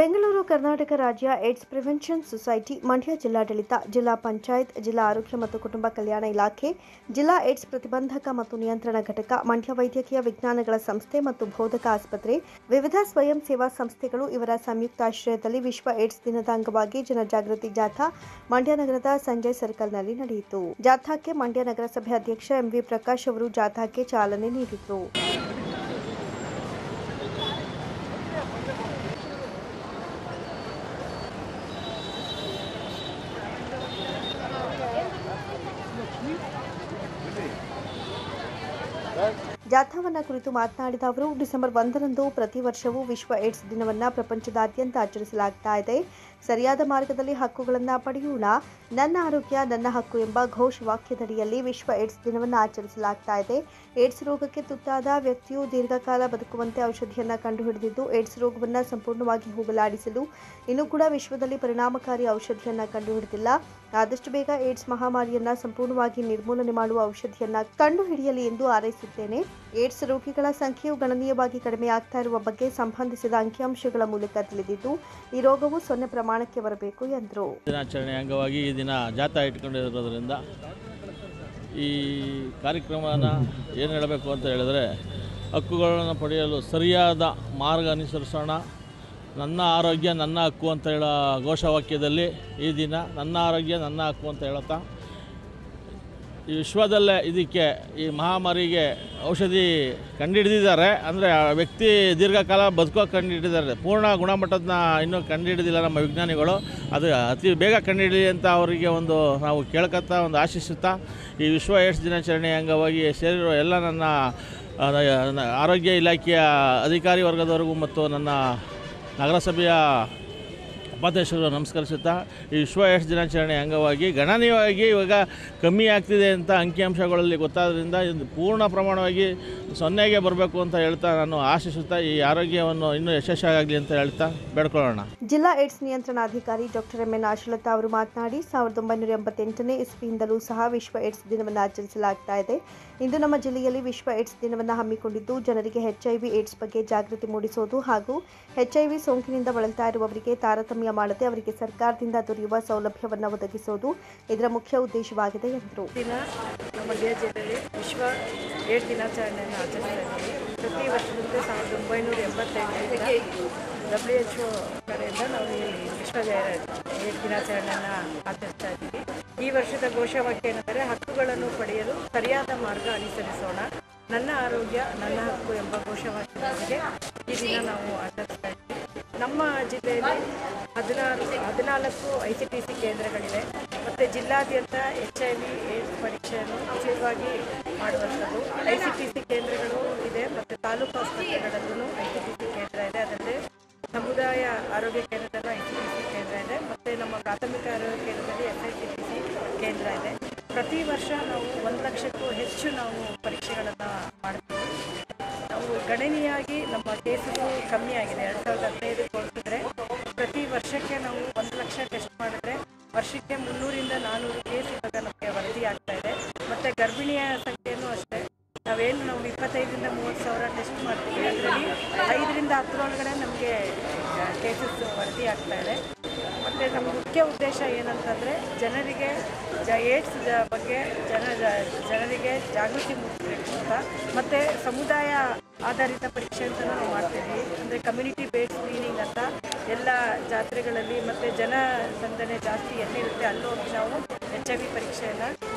ಬೆಂಗಳೂರು ಕರ್ನಾಟಕ ರಾಜ್ಯ AIDS prevention society, Mandya ಜಿಲ್ಲಾಡಳಿತ, ಜಿಲ್ಲಾ ಪಂಚಾಯತ್, ಜಿಲ್ಲಾ ಆರೋಗ್ಯ ಮತ್ತು ಕುಟುಂಬ ಕಲ್ಯಾಣ ಇಲಾಖೆ, ಜಿಲ್ಲಾ ಏಡ್ಸ್ ಪ್ರತಿಬಂಧಕ ಮತ್ತು ನಿಯಂತ್ರಣ ಘಟಕ, ಮಂಡ್ಯ ವೈದ್ಯಕೀಯ ವಿಜ್ಞಾನಗಳ ಸಂಸ್ಥೆ ಮತ್ತು ಬೋಧಕ ಆಸ್ಪತ್ರೆ, ವಿವಿಧ ಸ್ವಯಂ ಸೇವಾ ಸಂಸ್ಥೆಗಳು ಇವರ ಸಂಯುಕ್ತಾಶ್ರಯದಲ್ಲಿ ವಿಶ್ವ ಏಡ್ಸ್ ದಿನದ ಅಂಗವಾಗಿ ಜನಜಾಗೃತಿ ಜಾಥಾ ಮಂಡ್ಯ ನಗರದ ಸಂಜಯ್ ಸರ್ಕಲ್ನಲ್ಲಿ ನಡೆಯಿತು. ಜಾಥಾಕ್ಕೆ ಮಂಡ್ಯ ನಗರಸಭೆ ಅಧ್ಯಕ್ಷ ಎಂವಿ ಪ್ರಕಾಶ್ ಅವರು ಜಾಥಾಕ್ಕೆ ಚಾಲನೆ ನೀಡಿದರು. ಜಾಥಾವನ್ನ ಕುರಿತು ಮಾತನಾಡಿದ ಅವರು, ಡಿಸೆಂಬರ್ 1ರಂದು ಪ್ರತಿ ವರ್ಷವೂ ವಿಶ್ವ ಏಡ್ಸ್ ದಿನವನ್ನು ಪ್ರಪಂಚದಾದ್ಯಂತ ಆಚರಿಸಲಾಗ್ತಾ ಇದೆ. ಸರಿಯಾದ ಮಾರ್ಗದಲ್ಲಿ ಹಕ್ಕುಗಳನ್ನು ಪಡೆಯೋಣ, ನನ್ನ ಆರೋಗ್ಯ ನನ್ನ ಹಕ್ಕು ಎಂಬ ಘೋಷವಾಕ್ಯದಡಿಯಲ್ಲಿ ವಿಶ್ವ ಏಡ್ಸ್ ದಿನವನ್ನು ಆಚರಿಸಲಾಗ್ತಾ ಇದೆ. ಏಡ್ಸ್ ರೋಗಕ್ಕೆ ತುತ್ತಾದ ವ್ಯಕ್ತಿಯು ದೀರ್ಘಕಾಲ ಬದುಕುವಂತೆ ಔಷಧಿಯನ್ನು ಕಂಡುಹಿಡಿದಿದ್ದು, ಏಡ್ಸ್ ರೋಗವನ್ನು ಸಂಪೂರ್ಣವಾಗಿ ಹೋಗಲಾಡಿಸಲು ಇನ್ನೂ ಕೂಡ ವಿಶ್ವದಲ್ಲಿ ಪರಿಣಾಮಕಾರಿ ಔಷಧಿಯನ್ನು ಕಂಡುಹಿಡಿದಿಲ್ಲ. ಆದಷ್ಟು ಬೇಗ ಏಡ್ಸ್ ಮಹಾಮಾರಿಯನ್ನು ಸಂಪೂರ್ಣವಾಗಿ ನಿರ್ಮೂಲನೆ ಮಾಡುವ ಔಷಧಿಯನ್ನು ಕಂಡುಹಿಡಿಯಲಿ ಎಂದು ಹಾರೈಸುತ್ತೇನೆ. ಏಡ್ಸ್ ರೋಗಿಗಳ ಸಂಖ್ಯೆಯು ಗಣನೀಯವಾಗಿ ಕಡಿಮೆಯಾಗ್ತಾ ಇರುವ ಬಗ್ಗೆ ಸಂಬಂಧಿಸಿದ ಅಂಕಿಅಂಶಗಳ ಮೂಲಕ ತಿಳಿದಿದ್ದು, ಈ ರೋಗವು 0 ಪ್ರಮಾಣಕ್ಕೆ ಬರಬೇಕು ಎಂದರು. ದಿನಾಚರಣೆ ಅಂಗವಾಗಿ ಈ ದಿನ ಜಾಥಾ ಇಟ್ಕೊಂಡಿರೋದ್ರಿಂದ ಈ ಕಾರ್ಯಕ್ರಮನ ಏನು ಹೇಳಬೇಕು ಅಂತ ಹೇಳಿದ್ರೆ, ಹಕ್ಕುಗಳನ್ನು ಪಡೆಯಲು ಸರಿಯಾದ ಮಾರ್ಗ ಅನುಸರಿಸೋಣ, ನನ್ನ ಆರೋಗ್ಯ ನನ್ನ ಹಕ್ಕು ಅಂತ ಹೇಳೋ ಘೋಷವಾಕ್ಯದಲ್ಲಿ ಈ ದಿನ ನನ್ನ ಆರೋಗ್ಯ ನನ್ನ ಹಕ್ಕು ಅಂತ ಹೇಳುತ್ತಾ, ಈ ವಿಶ್ವದಲ್ಲೇ ಇದಕ್ಕೆ ಈ ಮಹಾಮಾರಿಗೆ ಔಷಧಿ ಕಂಡುಹಿಡಿದಿದ್ದಾರೆ. ಅಂದರೆ ಆ ವ್ಯಕ್ತಿ ದೀರ್ಘಕಾಲ ಬದುಕೋಕೆ ಕಂಡುಹಿಡಿದಿದ್ದಾರೆ. ಪೂರ್ಣ ಗುಣಮಟ್ಟದನ್ನ ಇನ್ನೂ ಕಂಡುಹಿಡಿದಿಲ್ಲ ನಮ್ಮ ವಿಜ್ಞಾನಿಗಳು. ಅದು ಅತಿ ಬೇಗ ಕಂಡುಹಿಡಲಿ ಅಂತ ಅವರಿಗೆ ಒಂದು ನಾವು ಕೇಳ್ಕೊತಾ ಒಂದು ಆಶಿಸುತ್ತಾ, ಈ ವಿಶ್ವ ಏಡ್ಸ್ ದಿನಾಚರಣೆ ಅಂಗವಾಗಿ ಸೇರಿರುವ ಎಲ್ಲ ನನ್ನ ಆರೋಗ್ಯ ಇಲಾಖೆಯ ಅಧಿಕಾರಿ ವರ್ಗದವರೆಗೂ ಮತ್ತು ನನ್ನ ನಗರಸಭೆಯ ಉಪಾಧ್ಯಕ್ಷರು ನಮಸ್ಕರಿಸುತ್ತಾ, ಈ ವಿಶ್ವ ಏಡ್ಸ್ ದಿನಾಚರಣೆ ಅಂಗವಾಗಿ ಗಣನೀಯವಾಗಿ ಇವಾಗ ಕಮ್ಮಿ ಆಗ್ತಿದೆ ಅಂತ ಅಂಕಿಅಂಶಗಳಲ್ಲಿ ಗೊತ್ತಾದ್ರಿಂದ ಇದು ಪೂರ್ಣ ಪ್ರಮಾಣವಾಗಿ 0ಗೆ ಬರಬೇಕು ಅಂತ ಹೇಳ್ತಾ ನಾನು ಆಶಿಸುತ್ತಾ, ಈ ಆರೋಗ್ಯವನ್ನು ಇನ್ನೂ ಯಶಸ್ವಿಯಾಗಲಿ ಅಂತ ಹೇಳ್ತಾ ಬೇಡ್ಕೊಳ್ಳೋಣ. ಜಿಲ್ಲಾ ಏಡ್ಸ್ ನಿಯಂತ್ರಣಾಧಿಕಾರಿ ಡಾಕ್ಟರ್ ಎಂ.ಎನ್. ಆಶಲತಾ ಅವರು ಮಾತನಾಡಿ, 1988ನೇ ಇಸ್ವಿಯಿಂದಲೂ ಸಹ ವಿಶ್ವ ಏಡ್ಸ್ ದಿನವನ್ನು ಆಚರಿಸಲಾಗ್ತಾ ಇದೆ. ಇಂದು ನಮ್ಮ ಜಿಲ್ಲೆಯಲ್ಲಿ ವಿಶ್ವ ಏಡ್ಸ್ ದಿನವನ್ನು ಹಮ್ಮಿಕೊಂಡಿದ್ದು, ಜನರಿಗೆ HIV ಏಡ್ಸ್ ಬಗ್ಗೆ ಜಾಗೃತಿ ಮೂಡಿಸುವುದು ಹಾಗೂ HIV ಸೋಂಕಿನಿಂದ ಬಳಲ್ತಾ ಇರುವವರಿಗೆ ತಾರತಮ್ಯ ಮಾಡದೆ ಅವರಿಗೆ ಸರ್ಕಾರದಿಂದ ದೊರೆಯುವ ಸೌಲಭ್ಯವನ್ನು ಒದಗಿಸುವುದು ಇದರ ಮುಖ್ಯ ಉದ್ದೇಶವಾಗಿದೆ ಎಂದರು. ನಮ್ಮ ಮಂಡ್ಯ ಜಿಲ್ಲೆಯಲ್ಲಿ ವಿಶ್ವ ಏಡ್ಸ್ ದಿನಾಚರಣೆಯನ್ನು ಆಚರಿಸ್ತಾ ಇದ್ದೀವಿ. ಪ್ರತಿ ವರ್ಷದಂತೆ 1988ರಿಂದ WHO ಕಡೆಯಿಂದ ನಾವು ಇಲ್ಲಿ ವಿಶ್ವ ಏಡ್ಸ್ ದಿನಾಚರಣೆಯನ್ನು ಆಚರಿಸ್ತಾ ಇದ್ದೀವಿ. ಈ ವರ್ಷದ ಘೋಷವಾಕ್ಯ ಏನೆಂದರೆ, ಹಕ್ಕುಗಳನ್ನು ಪಡೆಯಲು ಸರಿಯಾದ ಮಾರ್ಗ ಅನುಸರಿಸೋಣ, ನನ್ನ ಆರೋಗ್ಯ ನನ್ನ ಹಕ್ಕು ಎಂಬ ಘೋಷವಾಕ್ಯದೊಂದಿಗೆ ಈ ದಿನ ನಾವು ಆಚರಿಸ್ತಾ ಇದ್ದೀವಿ. ನಮ್ಮ ಜಿಲ್ಲೆಯಲ್ಲಿ 14 ICTC ಕೇಂದ್ರಗಳಿವೆ ಮತ್ತು ಜಿಲ್ಲಾದ್ಯಂತ HIV ಏಡ್ಸ್ ಪರೀಕ್ಷೆಯನ್ನು ಉಚಿತವಾಗಿ ಮಾಡುವಂಥದ್ದು ICTC ಕೇಂದ್ರಗಳು ಇದೆ ಮತ್ತು ತಾಲೂಕು ಆಸ್ಪತ್ರೆಗಳಲ್ಲೂ ICTC ಕೇಂದ್ರ ಇದೆ. ಅದಲ್ಲದೆ ಸಮುದಾಯ ಆರೋಗ್ಯ ಕೇಂದ್ರದಲ್ಲೂ ICTC ಕೇಂದ್ರ ಇದೆ ಮತ್ತು ನಮ್ಮ ಪ್ರಾಥಮಿಕ ಆರೋಗ್ಯ ಕೇಂದ್ರದಲ್ಲಿ SICTC ಕೇಂದ್ರ ಇದೆ. ಪ್ರತಿ ವರ್ಷ ನಾವು 1 ಲಕ್ಷಕ್ಕೂ ಹೆಚ್ಚು ನಾವು ಪರೀಕ್ಷೆಗಳನ್ನು ಮಾಡ್ತೀವಿ. ನಾವು ಗಣನೀಯವಾಗಿ ನಮ್ಮ ಕೇಸುಗಳು ಕಮ್ಮಿ ಆಗಿದೆ. 2015 ಹೋಲಿಸಿದ್ರೆ ಪ್ರತಿ ವರ್ಷಕ್ಕೆ ನಾವು 1 ಲಕ್ಷ ಟೆಸ್ಟ್ ಮಾಡಿದ್ರೆ ವರ್ಷಕ್ಕೆ 300ರಿಂದ 400 ಕೇಸ್ ಇವಾಗ ನಮಗೆ ವರದಿ ಆಗ್ತಾ ಇದೆ. ಮತ್ತು ಗರ್ಭಿಣಿಯ ಸಂಖ್ಯೆಯೂ ಅಷ್ಟೇ, ನಾವು 25ರಿಂದ 30 ಸಾವಿರ ಟೆಸ್ಟ್ ಮಾಡ್ತೀವಿ. ಅದರಲ್ಲಿ 5ರಿಂದ 10 ಒಳಗಡೆ ನಮಗೆ ಕೇಸಸ್ ವರದಿ ಆಗ್ತಾ ಇದೆ. ಮತ್ತು ನಮ್ಮ ಮುಖ್ಯ ಉದ್ದೇಶ ಏನಂತಂದರೆ, ಜನರಿಗೆ ಏಡ್ಸ್ ಬಗ್ಗೆ ಜನರಿಗೆ ಜಾಗೃತಿ ಮೂಡಿಸಬೇಕು ಅಂತ. ಮತ್ತು ಸಮುದಾಯ ಆಧಾರಿತ ಪರೀಕ್ಷೆ ಅಂತ ನಾವು ಮಾಡ್ತೀವಿ. ಅಂದರೆ ಕಮ್ಯುನಿಟಿ ಬೇಸ್ಡ್ ಸ್ಕ್ರೀನಿಂಗ್ ಅಂತ ಎಲ್ಲ ಜಾತ್ರೆಗಳಲ್ಲಿ ಮತ್ತು ಜನಸಂದಣಿ ಜಾಸ್ತಿ ಎಲ್ಲಿರುತ್ತೆ ಅಲ್ಲೋಗಿ ನಾವು HIV ಪರೀಕ್ಷೆಯನ್ನು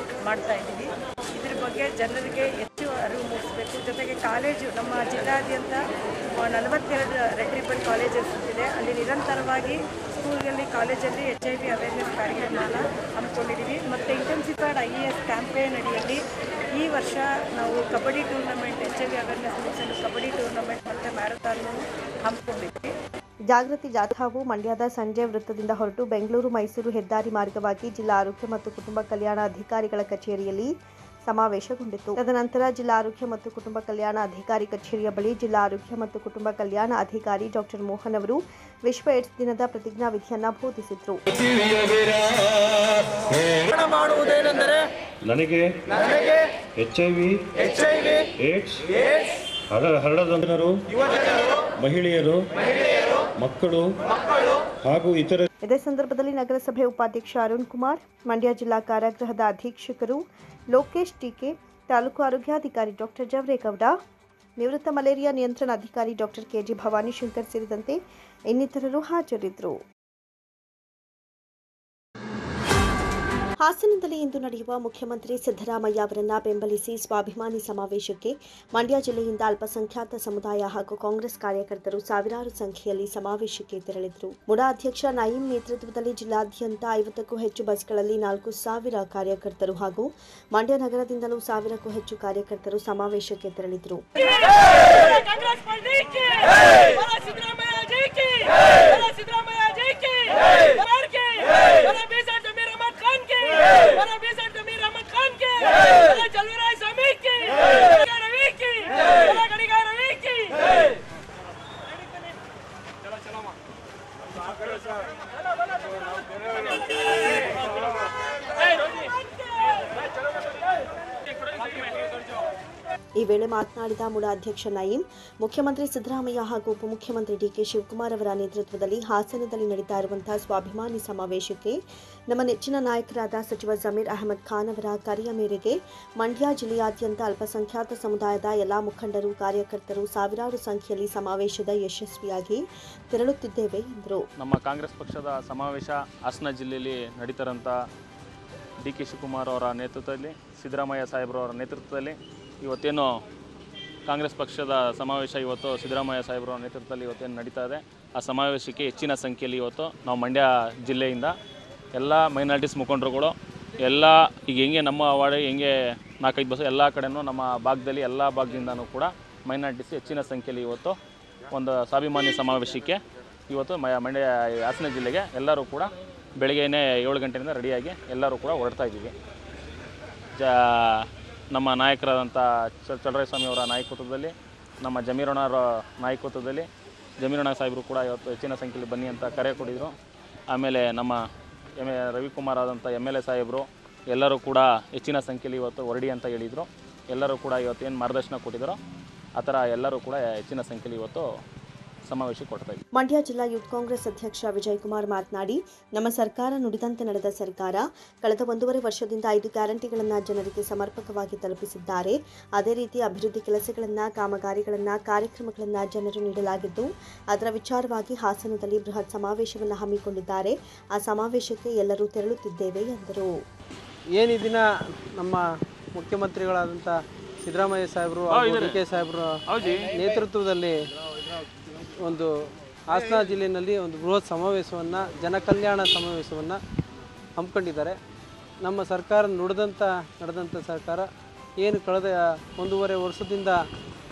ಮಾಡ್ತಾಯಿದ್ದೀವಿ. ಇದ್ರ ಬಗ್ಗೆ ಜನರಿಗೆ ಹೆಚ್ಚು ಅರಿವು ಮೂಡಿಸಬೇಕು. ಜೊತೆಗೆ ಕಾಲೇಜು ನಮ್ಮ ಜಿಲ್ಲಾದ್ಯಂತ 42 ರೆಡ್ ರಿಬ್ಬನ್ ಕಾಲೇಜಸ್ ಇದೆ. ಅಲ್ಲಿ ನಿರಂತರವಾಗಿ ಸ್ಕೂಲ್ಗಳಲ್ಲಿ ಕಾಲೇಜಲ್ಲಿ HIV ಅವೇರ್ನೆಸ್ ಕಾರ್ಯಕ್ರಮನ ಹಮ್ಮಿಕೊಂಡಿದ್ದೀವಿ. ಮತ್ತು ಇಂಟೆನ್ಸಿಫೈಡ್ IAS ಕ್ಯಾಂಪೇನ್ ಅಡಿಯಲ್ಲಿ ಈ ವರ್ಷ ನಾವು ಕಬಡ್ಡಿ ಟೂರ್ನಮೆಂಟ್, HIV ಅವೇರ್ನೆಸ್ ಮೂಡಿಸಲು ಕಬಡ್ಡಿ ಟೂರ್ನಮೆಂಟ್ ಮತ್ತು ಮ್ಯಾರಥಾನ್ ಹಮ್ಮಿಕೊಂಡಿದ್ವಿ. ಜಾಗೃತಿ ಜಾಥಾವು ಮಂಡ್ಯದ ಸಂಜಯ್ ವೃತ್ತದಿಂದ ಹೊರಟು ಬೆಂಗಳೂರು ಮೈಸೂರು ಹೆದ್ದಾರಿ ಮಾರ್ಗವಾಗಿ ಜಿಲ್ಲಾ ಆರೋಗ್ಯ ಮತ್ತು ಕುಟುಂಬ ಕಲ್ಯಾಣ ಅಧಿಕಾರಿಗಳ ಕಚೇರಿಯಲ್ಲಿ ಸಮಾವೇಶಗೊಂಡಿತು. ತದನಂತರ ಜಿಲ್ಲಾ ಆರೋಗ್ಯ ಮತ್ತು ಕುಟುಂಬ ಕಲ್ಯಾಣ ಅಧಿಕಾರಿ ಕಚೇರಿಯ ಬಳಿ ಜಿಲ್ಲಾ ಆರೋಗ್ಯ ಮತ್ತು ಕುಟುಂಬ ಕಲ್ಯಾಣ ಅಧಿಕಾರಿ ಡಾಕ್ಟರ್ ಮೋಹನ್ ಅವರು ವಿಶ್ವ ಏಡ್ಸ್ ದಿನದ ಪ್ರತಿಜ್ಞಾ ವಿಧಿಯನ್ನು ಬೋಧಿಸಿದರು. ನನಗೆ HIV ಏಡ್ಸ್ ಹರಡದಂತರು, ಮಹಿಳೆಯರು, ಮಕ್ಕಳು ಹಾಗೂ ಇತರ ಇದೇ ಸಂದರ್ಭದಲ್ಲಿ ನಗರಸಭೆ ಉಪಾಧ್ಯಕ್ಷ ಅರುಣ್ ಕುಮಾರ್, ಮಂಡ್ಯ ಜಿಲ್ಲಾ ಕಾರಾಗೃಹದ ಅಧೀಕ್ಷಕರು ಲೋಕೇಶ್ ಟಿಕೆ, ತಾಲೂಕು ಆರೋಗ್ಯಾಧಿಕಾರಿ ಡಾಕ್ಟರ್ ಜವರೇಗೌಡ, ನಿವೃತ್ತ ಮಲೇರಿಯಾ ನಿಯಂತ್ರಣ ಅಧಿಕಾರಿ ಡಾಕ್ಟರ್ ಕೆಜಿ ಭವಾನಿಶಂಕರ್ ಸೇರಿದಂತೆ ಇನ್ನಿತರರು ಹಾಜರಿದ್ದರು. ಹಾಸನದಲ್ಲಿ ಇಂದು ನಡೆಯುವ ಮುಖ್ಯಮಂತ್ರಿ ಸಿದ್ದರಾಮಯ್ಯ ಅವರನ್ನ ಬೆಂಬಲಿಸಿ ಸ್ವಾಭಿಮಾನಿ ಸಮಾವೇಶಕ್ಕೆ ಮಂಡ್ಯ ಜಿಲ್ಲೆಯಿಂದ ಅಲ್ಪಸಂಖ್ಯಾತ ಸಮುದಾಯ ಹಾಗೂ ಕಾಂಗ್ರೆಸ್ ಕಾರ್ಯಕರ್ತರು ಸಾವಿರಾರು ಸಂಖ್ಯೆಯಲ್ಲಿ ಸಮಾವೇಶಕ್ಕೆ ತೆರಳಿದರು. ಮುಡಾ ಅಧ್ಯಕ್ಷ ನಯೀಂ ನೇತೃತ್ವದಲ್ಲಿ ಜಿಲ್ಲಾದ್ಯಂತ 50ಕ್ಕೂ ಹೆಚ್ಚು ಬಸ್ಗಳಲ್ಲಿ 4,000 ಕಾರ್ಯಕರ್ತರು ಹಾಗೂ ಮಂಡ್ಯ ನಗರದಿಂದಲೂ 1,000ಕ್ಕೂ ಹೆಚ್ಚು ಕಾರ್ಯಕರ್ತರು ಸಮಾವೇಶಕ್ಕೆ ತೆರಳಿದರು. ಈ ವೇಳೆ ಮಾತನಾಡಿದ ಮುಡಾ ಅಧ್ಯಕ್ಷ ನಯೀಂ, ಮುಖ್ಯಮಂತ್ರಿ ಸಿದ್ದರಾಮಯ್ಯ ಹಾಗೂ ಉಪಮುಖ್ಯಮಂತ್ರಿ ಡಿಕೆ ಶಿವಕುಮಾರ್ ಅವರ ನೇತೃತ್ವದಲ್ಲಿ ಹಾಸನದಲ್ಲಿ ನಡೀತಾ ಇರುವಂತಹ ಸ್ವಾಭಿಮಾನಿ ಸಮಾವೇಶಕ್ಕೆ ನಮ್ಮ ನೆಚ್ಚಿನ ನಾಯಕರಾದ ಸಚಿವ ಜಮೀರ್ ಅಹಮದ್ ಖಾನ್ ಅವರ ಕರೆಯ ಮೇರೆಗೆ ಮಂಡ್ಯ ಜಿಲ್ಲೆಯಾದ್ಯಂತ ಅಲ್ಪಸಂಖ್ಯಾತ ಸಮುದಾಯದ ಎಲ್ಲಾ ಮುಖಂಡರು, ಕಾರ್ಯಕರ್ತರು ಸಾವಿರಾರು ಸಂಖ್ಯೆಯಲ್ಲಿ ಸಮಾವೇಶದ ಯಶಸ್ವಿಯಾಗಿ ತೆರಳುತ್ತಿದ್ದೇವೆ ಎಂದರು. ನಮ್ಮ ಕಾಂಗ್ರೆಸ್ ಪಕ್ಷದ ಸಮಾವೇಶ ಹಾಸನ ಜಿಲ್ಲೆಯಲ್ಲಿ ನಡೀತಾರಂಥ ಡಿ ಕೆ ಶಿವಕುಮಾರ್ ಅವರ ನೇತೃತ್ವದಲ್ಲಿ, ಸಿದ್ದರಾಮಯ್ಯ ಸಾಹೇಬ್ರವರ ನೇತೃತ್ವದಲ್ಲಿ ಇವತ್ತೇನು ಕಾಂಗ್ರೆಸ್ ಪಕ್ಷದ ಸಮಾವೇಶ ಇವತ್ತು ಸಿದ್ದರಾಮಯ್ಯ ಸಾಹೇಬ್ರ ನೇತೃತ್ವದಲ್ಲಿ ಇವತ್ತೇನು ನಡೀತಾ ಇದೆ, ಆ ಸಮಾವೇಶಕ್ಕೆ ಹೆಚ್ಚಿನ ಸಂಖ್ಯೆಯಲ್ಲಿ ಇವತ್ತು ನಾವು ಮಂಡ್ಯ ಜಿಲ್ಲೆಯಿಂದ ಎಲ್ಲ ಮೈನಾರಿಟೀಸ್ ಮುಖಂಡರುಗಳು ಎಲ್ಲ ಈಗ ಹೆಂಗೆ ನಮ್ಮ ವಾರ್ಡ್ ಹೆಂಗೆ 4-5 ಬಸ್ಸು ಎಲ್ಲ ಕಡೆಯೂ ನಮ್ಮ ಭಾಗದಲ್ಲಿ ಎಲ್ಲ ಭಾಗದಿಂದನೂ ಕೂಡ ಮೈನಾರಿಟೀಸ್ ಹೆಚ್ಚಿನ ಸಂಖ್ಯೆಯಲ್ಲಿ ಇವತ್ತು ಒಂದು ಸ್ವಾಭಿಮಾನಿ ಸಮಾವೇಶಕ್ಕೆ ಇವತ್ತು ಮಂಡ್ಯ ಹಾಸನ ಜಿಲ್ಲೆಗೆ ಎಲ್ಲರೂ ಕೂಡ ಬೆಳಗ್ಗೆನೇ 7 ಗಂಟೆಯಿಂದ ರೆಡಿಯಾಗಿ ಎಲ್ಲರೂ ಕೂಡ ಹೊರಡ್ತಾ ಇದ್ದೀವಿ. ನಮ್ಮ ನಾಯಕರಾದಂಥ ಚಲರಾಯಸ್ವಾಮಿ ಅವರ ನಾಯಕತ್ವದಲ್ಲಿ, ನಮ್ಮ ಜಮೀರಣ್ಣವರ ನಾಯಕತ್ವದಲ್ಲಿ ಜಮೀರಣ್ಣ ಸಾಹೇಬರು ಕೂಡ ಇವತ್ತು ಹೆಚ್ಚಿನ ಸಂಖ್ಯೆಯಲ್ಲಿ ಬನ್ನಿ ಅಂತ ಕರೆ ಕೊಟ್ಟಿದ್ದರು. ಆಮೇಲೆ ನಮ್ಮ ರವಿಕುಮಾರ್ ಆದಂಥ MLA ಸಾಹೇಬರು ಎಲ್ಲರೂ ಕೂಡ ಹೆಚ್ಚಿನ ಸಂಖ್ಯೆಯಲ್ಲಿ ಇವತ್ತು ಹೊರಡಿ ಅಂತ ಹೇಳಿದರು. ಎಲ್ಲರೂ ಕೂಡ ಇವತ್ತು ಏನು ಮಾರ್ಗದರ್ಶನ ಕೊಟ್ಟಿದ್ದಾರೋ ಆ ಥರ ಎಲ್ಲರೂ ಕೂಡ ಹೆಚ್ಚಿನ ಸಂಖ್ಯೆಯಲ್ಲಿ ಇವತ್ತು ಸಮಾವೇಶಕ್ಕೆ ಕೊಡ್ತಾ ಇದ್ದೀವಿ. ಮಂಡ್ಯ ಜಿಲ್ಲಾ ಯೂತ್ ಕಾಂಗ್ರೆಸ್ ಅಧ್ಯಕ್ಷ ವಿಜಯ್ ಕುಮಾರ್ ಮಾತನಾಡಿ, ನಮ್ಮ ಸರ್ಕಾರ ನುಡಿದಂತೆ ನಡೆದ ಸರ್ಕಾರ. ಕಳೆದ 1.5 ವರ್ಷದಿಂದ 5 ಗ್ಯಾರಂಟಿಗಳನ್ನು ಜನರಿಗೆ ಸಮರ್ಪಕವಾಗಿ ತಲುಪಿಸಿದ್ದಾರೆ. ಅದೇ ರೀತಿ ಅಭಿವೃದ್ಧಿ ಕೆಲಸಗಳನ್ನು, ಕಾಮಗಾರಿಗಳನ್ನು, ಕಾರ್ಯಕ್ರಮಗಳನ್ನು ಜನರು ನೀಡಲಾಗಿದ್ದು, ಅದರ ವಿಚಾರವಾಗಿ ಹಾಸನದಲ್ಲಿ ಬೃಹತ್ ಸಮಾವೇಶವನ್ನು ಹಮ್ಮಿಕೊಂಡಿದ್ದಾರೆ. ಆ ಸಮಾವೇಶಕ್ಕೆ ಎಲ್ಲರೂ ತೆರಳುತ್ತಿದ್ದೇವೆ ಎಂದರು. ಏನು ದಿನ ನಮ್ಮ ಮುಖ್ಯಮಂತ್ರಿಗಳಾದಂಥ ಸಿದ್ದರಾಮಯ್ಯ ಸಾಹೇಬರು ಹಾಗೂ DK ಸಾಹೇಬರು ನೇತೃತ್ವದಲ್ಲಿ ಒಂದು ಹಾಸನ ಜಿಲ್ಲೆಯಲ್ಲಿ ಒಂದು ಬೃಹತ್ ಸಮಾವೇಶವನ್ನು, ಜನಕಲ್ಯಾಣ ಸಮಾವೇಶವನ್ನು ಹಮ್ಮಿಕೊಂಡಿದ್ದಾರೆ. ನಮ್ಮ ಸರ್ಕಾರ ನಡೆದಂಥ ಸರ್ಕಾರ ಏನು ಕಳೆದ 1.5 ವರ್ಷದಿಂದ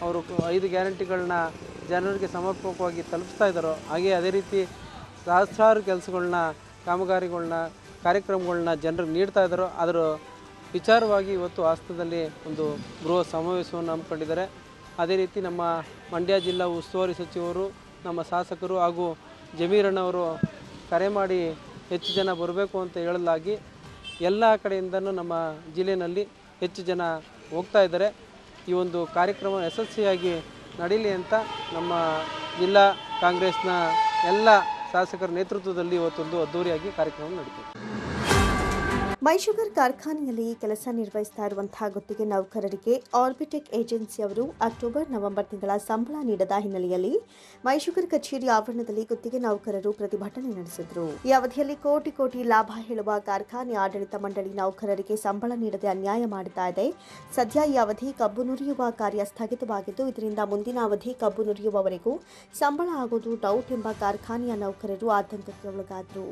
ಅವರು 5 ಗ್ಯಾರಂಟಿಗಳನ್ನ ಜನರಿಗೆ ಸಮರ್ಪಕವಾಗಿ ತಲುಪಿಸ್ತಾ ಇದ್ದಾರೋ, ಹಾಗೆ ಅದೇ ರೀತಿ ಸಹಸ್ರಾರು ಕೆಲಸಗಳನ್ನ, ಕಾಮಗಾರಿಗಳನ್ನ, ಕಾರ್ಯಕ್ರಮಗಳನ್ನ ಜನರಿಗೆ ನೀಡ್ತಾ ಇದ್ದಾರೋ, ಅದರ ವಿಚಾರವಾಗಿ ಇವತ್ತು ಹಾಸನದಲ್ಲಿ ಒಂದು ಬೃಹತ್ ಸಮಾವೇಶವನ್ನು ಹಮ್ಮಿಕೊಂಡಿದ್ದಾರೆ. ಅದೇ ರೀತಿ ನಮ್ಮ ಮಂಡ್ಯ ಜಿಲ್ಲಾ ಉಸ್ತುವಾರಿ ಸಚಿವರು, ನಮ್ಮ ಶಾಸಕರು ಹಾಗೂ ಜಮೀರಣ್ಣವರು ಕರೆ ಮಾಡಿ ಹೆಚ್ಚು ಜನ ಬರಬೇಕು ಅಂತ ಹೇಳಲಾಗಿ ಎಲ್ಲ ಕಡೆಯಿಂದನೂ ನಮ್ಮ ಜಿಲ್ಲೆಯಲ್ಲಿ ಹೆಚ್ಚು ಜನ ಹೋಗ್ತಾ ಇದ್ದಾರೆ. ಈ ಒಂದು ಕಾರ್ಯಕ್ರಮ ಯಶಸ್ವಿಯಾಗಿ ನಡೀಲಿ ಅಂತ ನಮ್ಮ ಜಿಲ್ಲಾ ಕಾಂಗ್ರೆಸ್ನ ಎಲ್ಲ ಶಾಸಕರ ನೇತೃತ್ವದಲ್ಲಿ ಇವತ್ತೊಂದು ಅದ್ದೂರಿಯಾಗಿ ಕಾರ್ಯಕ್ರಮ ನಡೀತಿದೆ. ಮೈಶುಗರ್ ಕಾರ್ಖಾನೆಯಲ್ಲಿ ಕೆಲಸ ನಿರ್ವಹಿಸ್ತಾ ಇರುವಂತಹ ಗುತ್ತಿಗೆ ನೌಕರರಿಗೆ ಆರ್ಬಿಟೆಕ್ ಏಜೆನ್ಸಿ ಅವರು ಅಕ್ಟೋಬರ್, ನವೆಂಬರ್ ತಿಂಗಳ ಸಂಬಳ ನೀಡದ ಹಿನ್ನೆಲೆಯಲ್ಲಿ ಮೈಶುಗರ್ ಕಚೇರಿ ಆವರಣದಲ್ಲಿ ಗುತ್ತಿಗೆ ನೌಕರರು ಪ್ರತಿಭಟನೆ ನಡೆಸಿದರು. ಈ ಅವಧಿಯಲ್ಲಿ ಕೋಟಿ ಲಾಭ ಹೇಳುವ ಕಾರ್ಖಾನೆ ಆಡಳಿತ ಮಂಡಳಿ ನೌಕರರಿಗೆ ಸಂಬಳ ನೀಡದೆ ಅನ್ಯಾಯ ಮಾಡುತ್ತಾ ಇದೆ. ಸದ್ಯ ಈ ಅವಧಿ ಕಬ್ಬು ನುರಿಯುವ ಕಾರ್ಯ ಸ್ಥಗಿತವಾಗಿದ್ದು, ಇದರಿಂದ ಮುಂದಿನ ಅವಧಿ ಕಬ್ಬು ನುರಿಯುವವರೆಗೂ ಸಂಬಳ ಆಗುವುದು ಡೌಟ್ ಎಂಬ ಕಾರ್ಖಾನೆಯ ನೌಕರರು ಆತಂಕಕ್ಕೆ ಒಳಗಾದರು.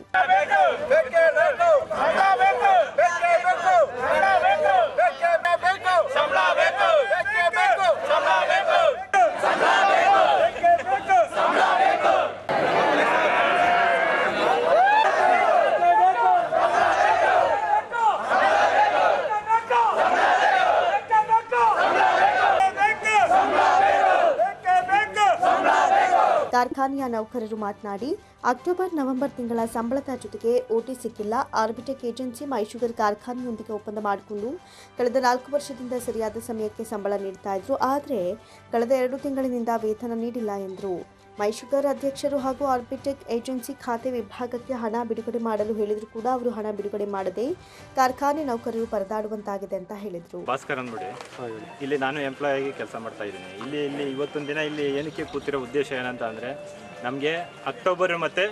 ಕಾರ್ಖಾನೆಯ ನೌಕರರು ಮಾತನಾಡಿ, ಅಕ್ಟೋಬರ್, ನವೆಂಬರ್ ತಿಂಗಳ ಸಂಬಳದ ಜೊತೆಗೆ ಓಟಿ ಸಿಕ್ಕಿಲ್ಲ. ಆರ್ಬಿಟೆಕ್ ಏಜೆನ್ಸಿ ಮೈಶುಗರ್ ಕಾರ್ಖಾನೆಯೊಂದಿಗೆ ಒಪ್ಪಂದ ಮಾಡಿಕೊಂಡು ಕಳೆದ 4 ವರ್ಷದಿಂದ ಸರಿಯಾದ ಸಮಯಕ್ಕೆ ಸಂಬಳ ನೀಡ್ತಾ ಇದ್ರು. ಆದರೆ ಕಳೆದ 2 ತಿಂಗಳಿನಿಂದ ವೇತನ ನೀಡಿಲ್ಲ ಎಂದರು. ಮೈಶುಗರ್ ಅಧ್ಯಕ್ಷರು ಹಾಗೂ ಆರ್ಬಿಟೆಕ್ ಏಜೆನ್ಸಿ ಖಾತೆ ವಿಭಾಗಕ್ಕೆ ಹಣ ಬಿಡುಗಡೆ ಮಾಡಲು ಹೇಳಿದರೂ ಕೂಡ ಅವರು ಹಣ ಬಿಡುಗಡೆ ಮಾಡದೆ ಕಾರ್ಖಾನೆ ನೌಕರರು ಪರದಾಡುವಂತಾಗಿದೆ ಅಂತ ಹೇಳಿದರು. ಭಾಸ್ಕರ್ ಅಂದ್ಬಿಡಿ, ಇಲ್ಲಿ ನಾನು ಎಂಪ್ಲಾಯ್ ಆಗಿ ಕೆಲಸ ಮಾಡ್ತಾ ಇದ್ದೀನಿ. ಇಲ್ಲಿ ಇವತ್ತೊಂದು ದಿನ ಇಲ್ಲಿ ಏನಕ್ಕೆ ಕೂತಿರೋ ಉದ್ದೇಶ ಏನಂತ ಅಂದರೆ, ನಮಗೆ ಅಕ್ಟೋಬರ್ ಮತ್ತು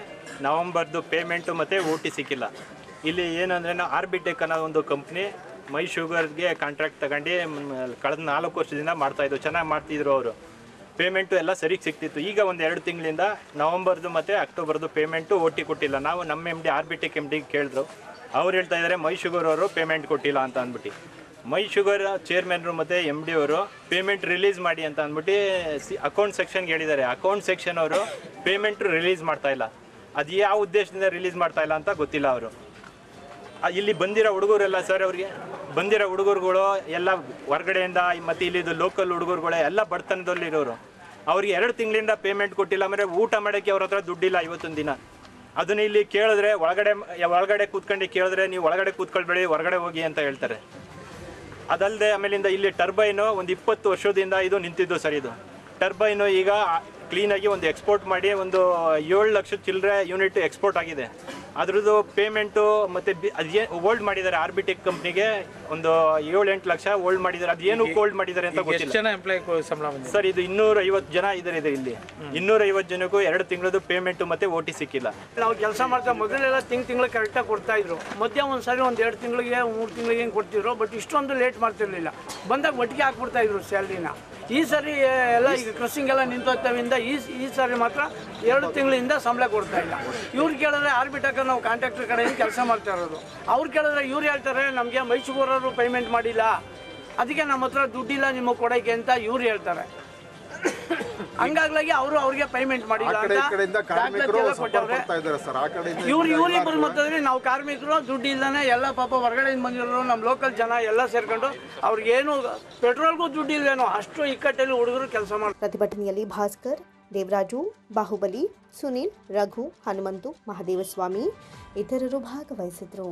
ನವಂಬರ್ದು ಪೇಮೆಂಟು ಮತ್ತು OT ಸಿಕ್ಕಿಲ್ಲ. ಇಲ್ಲಿ ಏನಂದರೆ ನಾವು ಆರ್ಬಿಟೆಕ್ ಅನ್ನೋ ಒಂದು ಕಂಪ್ನಿ ಮೈಶುಗರ್ಗೆ ಕಾಂಟ್ರಾಕ್ಟ್ ತಗೊಂಡು ಕಳೆದ 4 ವರ್ಷದಿಂದ ಮಾಡ್ತಾಯಿದ್ರು. ಚೆನ್ನಾಗಿ ಮಾಡ್ತಿದ್ರು ಅವರು. ಪೇಮೆಂಟು ಎಲ್ಲ ಸರಿಗೆ ಸಿಗ್ತಿತ್ತು. ಈಗ ಒಂದು 2 ತಿಂಗಳಿಂದ ನವಂಬರ್ದು ಮತ್ತು ಅಕ್ಟೋಬರ್ದು ಪೇಮೆಂಟು OT ಕೊಟ್ಟಿಲ್ಲ. ನಾವು ನಮ್ಮ MD ಆರ್ಬಿಟೆಕ್ MDಗೆ ಕೇಳಿದ್ರು. ಅವ್ರು ಹೇಳ್ತಾ ಇದ್ದಾರೆ ಮೈಶುಗರ್ ಅವರು ಪೇಮೆಂಟ್ ಕೊಟ್ಟಿಲ್ಲ ಅಂತ ಅಂದ್ಬಿಟ್ಟು. ಮೈಶುಗರ್ ಚೇರ್ಮನ್ರು ಮತ್ತು MD ಅವರು ಪೇಮೆಂಟ್ ರಿಲೀಸ್ ಮಾಡಿ ಅಂತ ಅಂದ್ಬಿಟ್ಟು ಅಕೌಂಟ್ ಸೆಕ್ಷನ್ಗೆ ಹೇಳಿದ್ದಾರೆ. ಅಕೌಂಟ್ ಸೆಕ್ಷನ್ ಅವರು ಪೇಮೆಂಟ್ ರಿಲೀಸ್ ಮಾಡ್ತಾಯಿಲ್ಲ. ಅದು ಯಾವ ಉದ್ದೇಶದಿಂದ ರಿಲೀಸ್ ಮಾಡ್ತಾಯಿಲ್ಲ ಅಂತ ಗೊತ್ತಿಲ್ಲ. ಅವರು ಇಲ್ಲಿ ಬಂದಿರೋ ಹುಡುಗರೆಲ್ಲ ಸರ್, ಅವ್ರಿಗೆ ಬಂದಿರೋ ಹುಡುಗರುಗಳು ಎಲ್ಲ ಹೊರಗಡೆಯಿಂದ ಮತ್ತು ಇಲ್ಲಿದು ಲೋಕಲ್ ಹುಡುಗರುಗಳೇ ಎಲ್ಲ ಬಡತನದಲ್ಲಿರೋರು. ಅವ್ರಿಗೆ 2 ತಿಂಗಳಿಂದ ಪೇಮೆಂಟ್ ಕೊಟ್ಟಿಲ್ಲ. ಅಂದರೆ ಊಟ ಮಾಡೋಕ್ಕೆ ಅವ್ರ ಹತ್ರ ದುಡ್ಡಿಲ್ಲ ಇವತ್ತೊಂದು ದಿನ. ಅದನ್ನು ಇಲ್ಲಿ ಕೇಳಿದ್ರೆ ಒಳಗಡೆ ಕೂತ್ಕೊಂಡು ಕೇಳಿದ್ರೆ ನೀವು ಒಳಗಡೆ ಕೂತ್ಕೊಳ್ಬೇಡಿ, ಹೊರಗಡೆ ಹೋಗಿ ಅಂತ ಹೇಳ್ತಾರೆ. ಅದಲ್ಲದೆ ಆಮೇಲಿಂದ ಇಲ್ಲಿ ಟರ್ಬೈನು ಒಂದು 20 ವರ್ಷದಿಂದ ಇದು ನಿಂತಿದ್ದು ಸರ್. ಇದು ಟರ್ಬೈನು ಈಗ ಕ್ಲೀನಾಗಿ ಒಂದು ಎಕ್ಸ್ಪೋರ್ಟ್ ಮಾಡಿ ಒಂದು 7 ಲಕ್ಷ ಚಿಲ್ಲರೆ ಯೂನಿಟ್ ಎಕ್ಸ್ಪೋರ್ಟ್ ಆಗಿದೆ. ಅದ್ರದ್ದು ಪೇಮೆಂಟು ಮತ್ತು ಅದೇ ಹೋಲ್ಡ್ ಮಾಡಿದ್ದಾರೆ. ಆರ್ಬಿಟೆಕ್ ಕಂಪ್ನಿಗೆ ಒಂದು 7-8 ಲಕ್ಷ ಹೋಲ್ಡ್ ಮಾಡಿದ್ದಾರೆ. ಅದೇನು ಹೋಲ್ಡ್ ಮಾಡಿದ್ದಾರೆ ಅಂತ ಗೊತ್ತಿಲ್ಲ ಸರ್. ಇದು 250 ಜನ ಇದ್ದಾರೆ ಇಲ್ಲಿ. 250 ಜನಕ್ಕೂ 2 ತಿಂಗಳದ್ದು ಪೇಮೆಂಟು ಮತ್ತು OT ಸಿಕ್ಕಿಲ್ಲ. ನಾವು ಕೆಲಸ ಮಾಡ್ತಾ ಮೊದಲೆಲ್ಲ ತಿಂಗಳು ಕರೆಕ್ಟಾಗಿ ಕೊಡ್ತಾ ಇದ್ರು. ಮಧ್ಯ ಒಂದು ಸಾರಿ ಒಂದು 2 ತಿಂಗಳಿಗೆ 3 ತಿಂಗಳಿಗೆ ಏನು ಕೊಡ್ತಿದ್ರು. ಬಟ್ ಇಷ್ಟೊಂದು ಲೇಟ್ ಮಾಡ್ತಿರ್ಲಿಲ್ಲ. ಬಂದಾಗ ಒಟ್ಟಿಗೆ ಹಾಕ್ಬಿಡ್ತಾ ಇದ್ರು ಸ್ಯಾಲ್ರಿನ. ಈ ಸಾರಿ ಎಲ್ಲ ಈಗ ಕ್ರಸಿಂಗ್ ಎಲ್ಲ ನಿಂತೋಗ್ತಾವಿಂದ ಈ ಸಾರಿ ಮಾತ್ರ 2 ತಿಂಗಳಿಂದ ಸಂಬಳ ಕೊಡ್ತಾ ಇಲ್ಲ. ಇವ್ರು ಕೇಳಿದ್ರೆ ಆರ್ಬಿಟೆಕ್ ನಾವು ಕಾಂಟ್ರಾಕ್ಟರ್ ಕಡೆಯಿಂದ ಕೆಲಸ ಮಾಡ್ತಾ ಇರೋದು. ಅವ್ರು ಕೇಳಿದ್ರೆ ಇವ್ರು ಹೇಳ್ತಾರೆ ನಮಗೆ ಮೈಸೂರವರು ಪೇಮೆಂಟ್ ಮಾಡಿಲ್ಲ, ಅದಕ್ಕೆ ನಮ್ಮ ಹತ್ರ ದುಡ್ಡಿಲ್ಲ ನಿಮಗೆ ಕೊಡೋಕ್ಕೆ ಅಂತ ಇವ್ರು ಹೇಳ್ತಾರೆ. ಹಂಗಾಗ್ಲಾಗಿ ಅವ್ರಿಗೆ ಪೇಮೆಂಟ್ ಮಾಡಿಲ್ಲ ಅಂತ ಇವ್ರಿಬ್ಬರು ಮತ್ತಂದ್ರೆ ನಾವು ಕಾರ್ಮಿಕರು ದುಡ್ಡು ಇಲ್ಲದೆ ಎಲ್ಲ ಪಾಪ ಹೊರಗಡೆಯಿಂದ ಬಂದಿರೋರು ನಮ್ಮ ಲೋಕಲ್ ಜನ ಎಲ್ಲ ಸೇರ್ಕೊಂಡು ಅವ್ರಿಗೇನು ಪೆಟ್ರೋಲ್ಗೂ ದುಡ್ಡು ಇಲ್ವೇನೋ ಅಷ್ಟು ಇಕ್ಕಟ್ಟಲ್ಲಿ ಹುಡುಗರು ಕೆಲಸ ಮಾಡ್ತಾರೆ. ಪ್ರತಿಭಟನೆಯಲ್ಲಿ ಭಾಸ್ಕರ್, ದೇವರಾಜು, ಬಾಹುಬಲಿ, ಸುನೀಲ್, ರಘು, ಹನುಮಂತು, ಮಹದೇವಸ್ವಾಮಿ ಇತರರು ಭಾಗವಹಿಸಿದರು.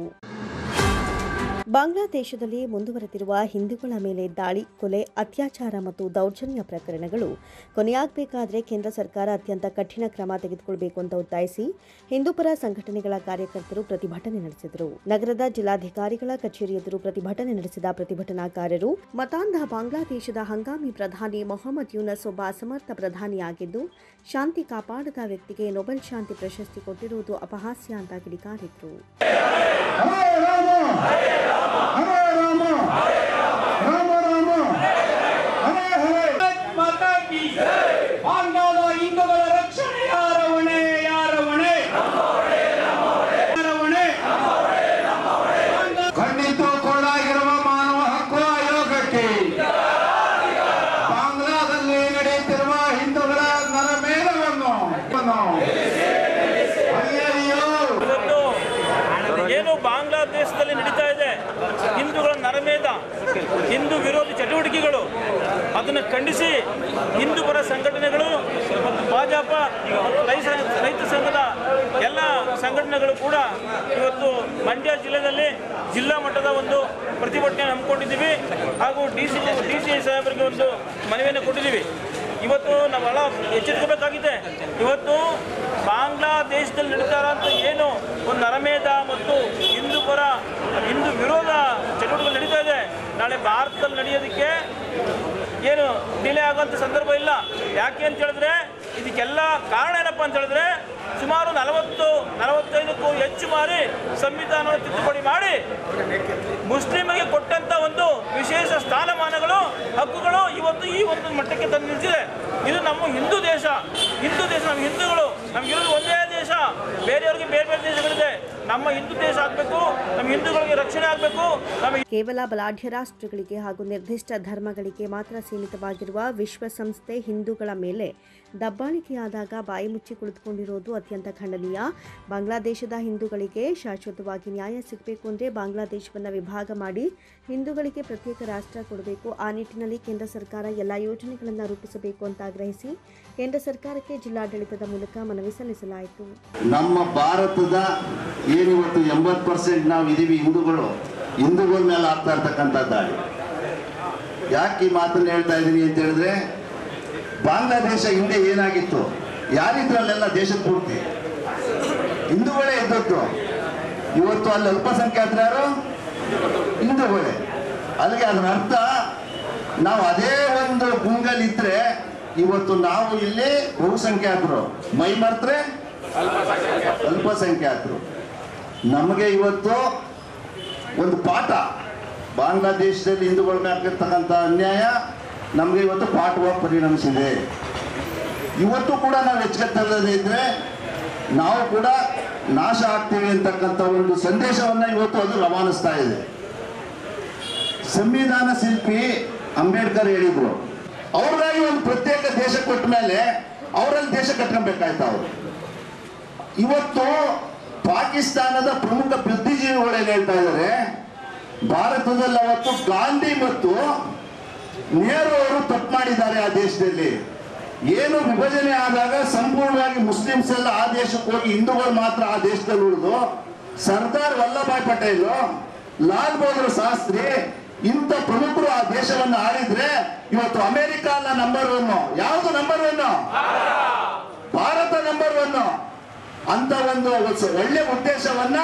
ಬಾಂಗ್ಲಾದೇಶದಲ್ಲಿ ಮುಂದುವರೆದಿರುವ ಹಿಂದೂಗಳ ಮೇಲೆ ದಾಳಿ, ಕೊಲೆ, ಅತ್ಯಾಚಾರ ಮತ್ತು ದೌರ್ಜನ್ಯ ಪ್ರಕರಣಗಳು ಕೊನೆಯಾಗಬೇಕಾದರೆ ಕೇಂದ್ರ ಸರ್ಕಾರ ಅತ್ಯಂತ ಕಠಿಣ ಕ್ರಮ ತೆಗೆದುಕೊಳ್ಳಬೇಕು ಅಂತ ಒತ್ತಾಯಿಸಿ ಹಿಂದೂಪರ ಸಂಘಟನೆಗಳ ಕಾರ್ಯಕರ್ತರು ಪ್ರತಿಭಟನೆ ನಡೆಸಿದರು. ನಗರದ ಜಿಲ್ಲಾಧಿಕಾರಿಗಳ ಕಚೇರಿ ಎದುರು ಪ್ರತಿಭಟನೆ ನಡೆಸಿದ ಪ್ರತಿಭಟನಾಕಾರರು ಮತಾಂಧ ಬಾಂಗ್ಲಾದೇಶದ ಹಂಗಾಮಿ ಪ್ರಧಾನಿ ಮೊಹಮ್ಮದ್ ಯೂನಸ್ ಒಬ್ಬ ಅಸಮರ್ಥ ಪ್ರಧಾನಿಯಾಗಿದ್ದು ಶಾಂತಿ ಕಾಪಾಡದ ವ್ಯಕ್ತಿಗೆ ನೊಬೆಲ್ ಶಾಂತಿ ಪ್ರಶಸ್ತಿ ಕೊಟ್ಟಿರುವುದು ಅಪಹಾಸ್ಯ ಅಂತ ಕಿಡಿಕಾರಿದ್ರು. ಹಿಂದೂಗಳ ರಕ್ಷಣೆ ಯಾರ ಹೊಣೆ? ಖಂಡಿತ ಕೊಳ್ಳಾಗಿರುವ ಮಾನವ ಹಕ್ಕು ಆಯೋಗಕ್ಕೆ ಬಾಂಗ್ಲಾದಲ್ಲಿ ನಡೆಯುತ್ತಿರುವ ಹಿಂದೂಗಳ ನರಮೇಧವನ್ನು ಏನು ಬಾಂಗ್ಲಾದೇಶದಲ್ಲಿ ನಡೀತಾ ಇದೆ ಹಿಂದೂಗಳ ನರಮೇಧ, ಹಿಂದೂ ವಿರೋಧಿ ಚಟುವಟಿಕೆಗಳು, ಅದನ್ನು ಖಂಡಿಸಿ ಹಿಂದೂ ಪರ ಸಂಘಟನೆಗಳು ಮತ್ತು ಭಾಜಪ ರೈತ ಸಂಘದ ಎಲ್ಲ ಸಂಘಟನೆಗಳು ಕೂಡ ಇವತ್ತು ಮಂಡ್ಯ ಜಿಲ್ಲೆಯಲ್ಲಿ ಜಿಲ್ಲಾ ಮಟ್ಟದ ಒಂದು ಪ್ರತಿಭಟನೆ ಹಮ್ಮಿಕೊಂಡಿದ್ದೀವಿ. ಹಾಗೂ DCI ಸಾಹೇಬರಿಗೆ ಒಂದು ಮನವಿಯನ್ನು ಕೊಟ್ಟಿದ್ದೀವಿ. ಇವತ್ತು ನಾವೆಲ್ಲ ಎಚ್ಚರಿಸಬೇಕಾಗಿದೆ. ಇವತ್ತು ಬಾಂಗ್ಲಾದೇಶದಲ್ಲಿ ನಡೀತಾ ಇರೋಂಥ ಏನು ಒಂದು ನರಮೇಧ ಮತ್ತು ಹಿಂದೂ ವಿರೋಧ ಚಟುವಟಿಕೆ ನಡೀತಾ ಇದೆ, ನಾಳೆ ಭಾರತದಲ್ಲಿ ನಡೆಯೋದಕ್ಕೆ ಏನು ಡಿಲೇ ಆಗುವಂಥ ಸಂದರ್ಭ ಇಲ್ಲ. ಯಾಕೆ ಅಂತ ಹೇಳಿದ್ರೆ ಇದಕ್ಕೆಲ್ಲ ಕಾರಣ ಏನಪ್ಪ ಅಂತ ಹೇಳಿದ್ರೆ ಸುಮಾರು 40-45ಕ್ಕೂ ಹೆಚ್ಚು ಬಾರಿ ಸಂವಿಧಾನವನ್ನು ತಿದ್ದುಪಡಿ ಮಾಡಿ ಮುಸ್ಲಿಮರಿಗೆ ಕೊಟ್ಟಂಥ ಒಂದು ವಿಶೇಷ ಸ್ಥಾನಮಾನಗಳು, ಹಕ್ಕುಗಳು ಇವತ್ತು ಈ ಒಂದು ಮಟ್ಟಕ್ಕೆ ತಂದು ನಿಲ್ಲಿಸಿದೆ. ಇದು ನಮ್ಮ ಹಿಂದೂ ದೇಶ, ನಮ್ಮ ಹಿಂದೂಗಳು, ನಮಗಿರೋದು ಒಂದೇ ದೇಶ, ಬೇರೆಯವರಿಗೆ ಬೇರೆ ಬೇರೆ ದೇಶಗಳಿದೆ. ನಮ್ಮ ಹಿಂದೂ ದೇಶ ಆಗಬೇಕು, ನಮ್ಮ ಹಿಂದೂಗಳಿಗೆ ರಕ್ಷಣೆ ಆಗಬೇಕು. ಕೇವಲ ಬಲಾಢ್ಯ ರಾಷ್ಟ್ರಗಳಿಗೆ ಹಾಗೂ ನಿರ್ದಿಷ್ಟ ಧರ್ಮಗಳಿಗೆ ಮಾತ್ರ ಸೀಮಿತವಾಗಿರುವ ವಿಶ್ವಸಂಸ್ಥೆ ಹಿಂದೂಗಳ ಮೇಲೆ ದಬ್ಬಾಳಿಕೆಯಾದಾಗ ಬಾಯಿ ಮುಚ್ಚಿ ಕುಳಿತುಕೊಂಡಿರೋದು ಅತ್ಯಂತ ಖಂಡನೀಯ. ಬಾಂಗ್ಲಾದೇಶದ ಹಿಂದೂಗಳಿಗೆ ಶಾಶ್ವತವಾಗಿ ನ್ಯಾಯ ಸಿಗಬೇಕು ಅಂದರೆ ಬಾಂಗ್ಲಾದೇಶವನ್ನು ವಿಭಾಗ ಮಾಡಿ ಹಿಂದೂಗಳಿಗೆ ಪ್ರತ್ಯೇಕ ರಾಷ್ಟ್ರ ಕೊಡಬೇಕು. ಆ ನಿಟ್ಟಿನಲ್ಲಿ ಕೇಂದ್ರ ಸರ್ಕಾರ ಎಲ್ಲ ಯೋಜನೆಗಳನ್ನು ರೂಪಿಸಬೇಕು ಅಂತ ಆಗ್ರಹಿಸಿ ಕೇಂದ್ರ ಸರ್ಕಾರಕ್ಕೆ ಜಿಲ್ಲಾಡಳಿತದ ಮೂಲಕ ಮನವಿ ಸಲ್ಲಿಸಲಾಯಿತು. ನಮ್ಮ ಭಾರತದ ಏನಿವತ್ತು 80% ನಾವು ಇದೀವಿ ಹಿಂದೂಗಳ ಮೇಲೆ ಆಗ್ತಾ ಇರ್ತಕ್ಕಂಥ ದಾಳಿ. ಯಾಕೆ ಈ ಮಾತನ್ನು ಹೇಳ್ತಾ ಇದ್ದೀನಿ ಅಂತ ಹೇಳಿದ್ರೆ, ಬಾಂಗ್ಲಾದೇಶ ಹಿಂದೆ ಏನಾಗಿತ್ತು, ಯಾರಿದ್ರಲ್ಲೆಲ್ಲ ದೇಶದ ಪೂರ್ತಿ ಹಿಂದೂಗಳೇ ಇದ್ದದ್ದು. ಇವತ್ತು ಅಲ್ಲಿ ಅಲ್ಪಸಂಖ್ಯಾತರು ಯಾರು? ಹಿಂದೂಗಳೇ. ಅಲ್ಲಿಗೆ ಅದರ ಅರ್ಥ ನಾವು ಅದೇ ಒಂದು ಗುಂಗಲ್ಲಿದ್ರೆ ಇವತ್ತು ನಾವು ಇಲ್ಲಿ ಬಹುಸಂಖ್ಯಾತರು, ಮೈ ಮರೆತ್ರೆ ಅಲ್ಪಸಂಖ್ಯಾತರು. ನಮಗೆ ಇವತ್ತು ಒಂದು ಪಾಠ, ಬಾಂಗ್ಲಾದೇಶದಲ್ಲಿ ಹಿಂದೂಗಳ ಮೇಲೆ ಆಗಿರ್ತಕ್ಕಂಥ ಅನ್ಯಾಯ ನಮಗೆ ಇವತ್ತು ಪಾಠವಾಗಿ ಪರಿಣಮಿಸಿದೆ. ಇವತ್ತು ಕೂಡ ನಾವು ಎಚ್ಚೆತ್ತಲ್ಲದೆ ಇದ್ರೆ ನಾವು ಕೂಡ ನಾಶ ಆಗ್ತೀವಿ ಅಂತಕ್ಕಂಥ ಒಂದು ಸಂದೇಶವನ್ನು ಇವತ್ತು ಅದು ರವಾನಿಸ್ತಾ ಇದೆ. ಸಂವಿಧಾನ ಶಿಲ್ಪಿ ಅಂಬೇಡ್ಕರ್ ಹೇಳಿದ್ರು, ಅವ್ರಿಗಾಗಿ ಒಂದು ಪ್ರತ್ಯೇಕ ದೇಶ ಕೊಟ್ಟ ಮೇಲೆ ಅವರಲ್ಲಿ ದೇಶ ಕಟ್ಕೊಬೇಕಾಯ್ತು ಅವರು. ಇವತ್ತು ಪಾಕಿಸ್ತಾನದ ಪ್ರಮುಖ ಬುದ್ಧಿಜೀವಿಗಳು ಹೇಳ್ತಾ ಇದ್ದಾರೆ, ಭಾರತದಲ್ಲಿ ಅವತ್ತು ಗಾಂಧಿ ಮತ್ತು ನೆಹರು ಅವರು ತಪ್ಪು ಮಾಡಿದ್ದಾರೆ. ಆ ದೇಶದಲ್ಲಿ ಏನು ವಿಭಜನೆ ಆದಾಗ ಸಂಪೂರ್ಣವಾಗಿ ಮುಸ್ಲಿಮ್ಸ್ ಎಲ್ಲ ಆ ದೇಶಕ್ಕೆ ಹೋಗಿ ಹಿಂದೂಗಳು ಮಾತ್ರ ಆ ದೇಶದಲ್ಲಿ ಉಳಿದು ಸರ್ದಾರ್ ವಲ್ಲಭಾಯ್ ಪಟೇಲ್, ಲಾಲ್ ಬಹದ್ದೂರ್ ಶಾಸ್ತ್ರಿ ಇಂಥ ಪ್ರಮುಖರು ಆ ದೇಶವನ್ನು ಆಳಿದ್ರೆ ಇವತ್ತು ಅಮೆರಿಕ ಅಲ್ಲ ನಂಬರ್ 1. ಯಾವುದು ನಂಬರ್ 1? ಭಾರತ ನಂಬರ್ 1. ಅಂತ ಒಂದು ಒಳ್ಳೆ ಉದ್ದೇಶವನ್ನ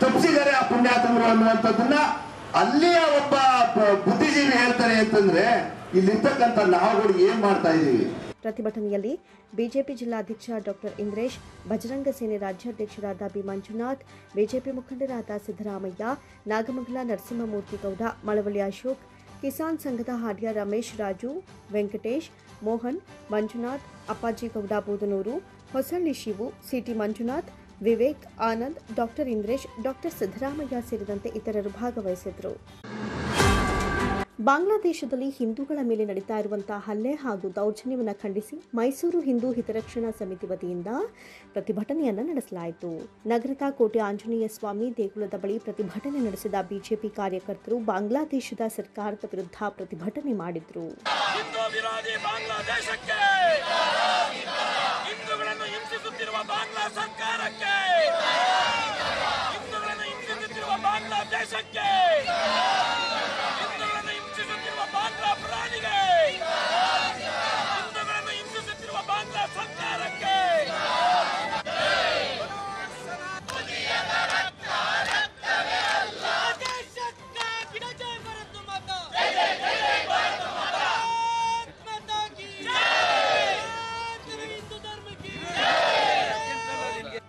ತಪ್ಪಿಸಿದ್ದಾರೆ ಆ ಪುಣ್ಯಾತ್ಮರು ಅನ್ನುವಂಥದ್ದನ್ನ ಅಲ್ಲಿಯ ಒಬ್ಬ ಬುದ್ಧಿಜೀವಿ ಹೇಳ್ತಾರೆ ಅಂತಂದ್ರೆ ಇಲ್ಲಿರ್ತಕ್ಕಂಥ ನಾವುಗಳು ಏನ್ ಮಾಡ್ತಾ ಇದ್ದೀವಿ? ಪ್ರತಿಭಟನೆಯಲ್ಲಿ ಬಿಜೆಪಿ ಜಿಲ್ಲಾಧ್ಯಕ್ಷ ಡಾಕ್ಟರ್ ಇಂದ್ರೇಶ್, ಬಜರಂಗ ಸೇನೆ ರಾಜ್ಯಾಧ್ಯಕ್ಷರಾದ ಬಿ ಮಂಜುನಾಥ್, ಬಿಜೆಪಿ ಮುಖಂಡರಾದ ಸಿದ್ದರಾಮಯ್ಯ, ನಾಗಮಂಗಲ ನರಸಿಂಹಮೂರ್ತಿ ಗೌಡ, ಮಳವಳ್ಳಿ ಅಶೋಕ್, ಕಿಸಾನ್ ಸಂಘದ Hadya Ramesh, Raju, Venkatesh, Mohan, Manjunath, Appaji Gowda Budanur, Hosalli Shivu, city Manjunath, Vivek, Anand, doctor Indresh, doctor Siddaramaiah ಸೇರಿದಂತೆ ಇತರರು ಭಾಗವಹಿಸಿದರು. ಬಾಂಗ್ಲಾದೇಶದಲ್ಲಿ ಹಿಂದೂಗಳ ಮೇಲೆ ನಡೀತಾ ಇರುವಂತಹ ಹಲ್ಲೆ ಹಾಗೂ ದೌರ್ಜನ್ಯವನ್ನು ಖಂಡಿಸಿ ಮೈಸೂರು ಹಿಂದೂ ಹಿತರಕ್ಷಣಾ ಸಮಿತಿ ವತಿಯಿಂದ ಪ್ರತಿಭಟನೆಯನ್ನು ನಡೆಸಲಾಯಿತು. ನಗರದ ಕೋಟೆ ಆಂಜನೇಯ ಸ್ವಾಮಿ ದೇಗುಲದ ಬಳಿ ಪ್ರತಿಭಟನೆ ನಡೆಸಿದ ಬಿಜೆಪಿ ಕಾರ್ಯಕರ್ತರು ಬಾಂಗ್ಲಾದೇಶದ ಸರ್ಕಾರದ ವಿರುದ್ಧ ಪ್ರತಿಭಟನೆ ಮಾಡಿದರು.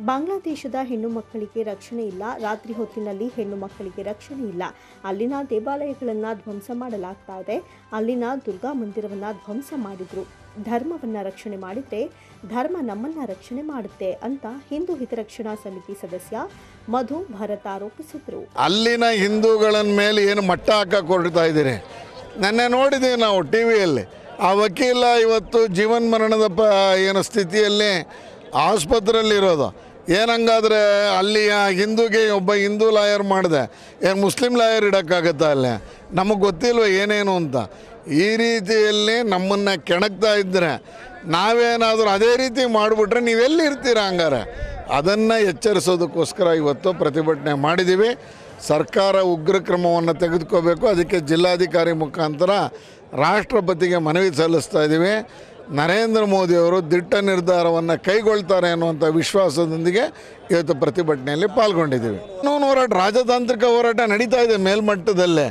ಬಾಂಗ್ಲಾದೇಶದ ಹೆಣ್ಣು ಮಕ್ಕಳಿಗೆ ರಕ್ಷಣೆ ಇಲ್ಲ, ರಾತ್ರಿ ಹೊತ್ತಿನಲ್ಲಿ ಹೆಣ್ಣು ಮಕ್ಕಳಿಗೆ ರಕ್ಷಣೆ ಇಲ್ಲ. ಅಲ್ಲಿನ ದೇವಾಲಯಗಳನ್ನು ಧ್ವಂಸ ಮಾಡಲಾಗ್ತಾ ಇದೆ, ಅಲ್ಲಿನ ದುರ್ಗಾ ಮಂದಿರವನ್ನು ಧ್ವಂಸ ಮಾಡಿದ್ರು. ಧರ್ಮವನ್ನು ರಕ್ಷಣೆ ಮಾಡಿದ್ರೆ ಧರ್ಮ ನಮ್ಮನ್ನ ರಕ್ಷಣೆ ಮಾಡುತ್ತೆ ಅಂತ ಹಿಂದೂ ಹಿತರಕ್ಷಣಾ ಸಮಿತಿ ಸದಸ್ಯ ಮಧು ಭರತ್ ಆರೋಪಿಸಿದರು. ಅಲ್ಲಿನ ಹಿಂದೂಗಳ ಮೇಲೆ ಏನು ಮಟ್ಟ ಹಾಕಕ್ಕೆ ಹೊರಡ್ತಾ ಇದ್ದೀರಿ? ನೆನ್ನೆ ನೋಡಿದ್ದೀವಿ ನಾವು ಟಿವಿಯಲ್ಲಿ. ಆ ವಕೀಲ ಇವತ್ತು ಜೀವನ್ ಮರಣದ ಏನು ಸ್ಥಿತಿಯಲ್ಲಿ ಆಸ್ಪತ್ರೆಯಲ್ಲಿರೋದು. ಏನಂಗಾದರೆ ಅಲ್ಲಿಯ ಹಿಂದೂಗೆ ಒಬ್ಬ ಹಿಂದೂ ಲಾಯರ್ ಮಾಡಿದೆ, ಏನು ಮುಸ್ಲಿಂ ಲಾಯರ್ ಇಡೋಕ್ಕಾಗತ್ತಾ? ಅಲ್ಲೇ ನಮಗೆ ಗೊತ್ತಿಲ್ವ ಏನೇನು ಅಂತ. ಈ ರೀತಿಯಲ್ಲಿ ನಮ್ಮನ್ನು ಕೆಣಕ್ತಾ ಇದ್ದರೆ ನಾವೇನಾದರೂ ಅದೇ ರೀತಿ ಮಾಡಿಬಿಟ್ರೆ ನೀವೆಲ್ಲಿರ್ತೀರ? ಹಂಗಾರೆ ಅದನ್ನು ಎಚ್ಚರಿಸೋದಕ್ಕೋಸ್ಕರ ಇವತ್ತು ಪ್ರತಿಭಟನೆ ಮಾಡಿದ್ದೀವಿ. ಸರ್ಕಾರ ಉಗ್ರ ಕ್ರಮವನ್ನು ತೆಗೆದುಕೋಬೇಕು. ಅದಕ್ಕೆ ಜಿಲ್ಲಾಧಿಕಾರಿ ಮುಖಾಂತರ ರಾಷ್ಟ್ರಪತಿಗೆ ಮನವಿ ಸಲ್ಲಿಸ್ತಾ ಇದ್ದೀವಿ. ನರೇಂದ್ರ ಮೋದಿಯವರು ದಿಟ್ಟ ನಿರ್ಧಾರವನ್ನು ಕೈಗೊಳ್ತಾರೆ ಅನ್ನುವಂಥ ವಿಶ್ವಾಸದೊಂದಿಗೆ ಇವತ್ತು ಪ್ರತಿಭಟನೆಯಲ್ಲಿ ಪಾಲ್ಗೊಂಡಿದ್ದೀವಿ. ಕಾನೂನು ಹೋರಾಟ, ರಾಜತಾಂತ್ರಿಕ ಹೋರಾಟ ನಡೀತಾ ಇದೆ ಮೇಲ್ಮಟ್ಟದಲ್ಲೇ.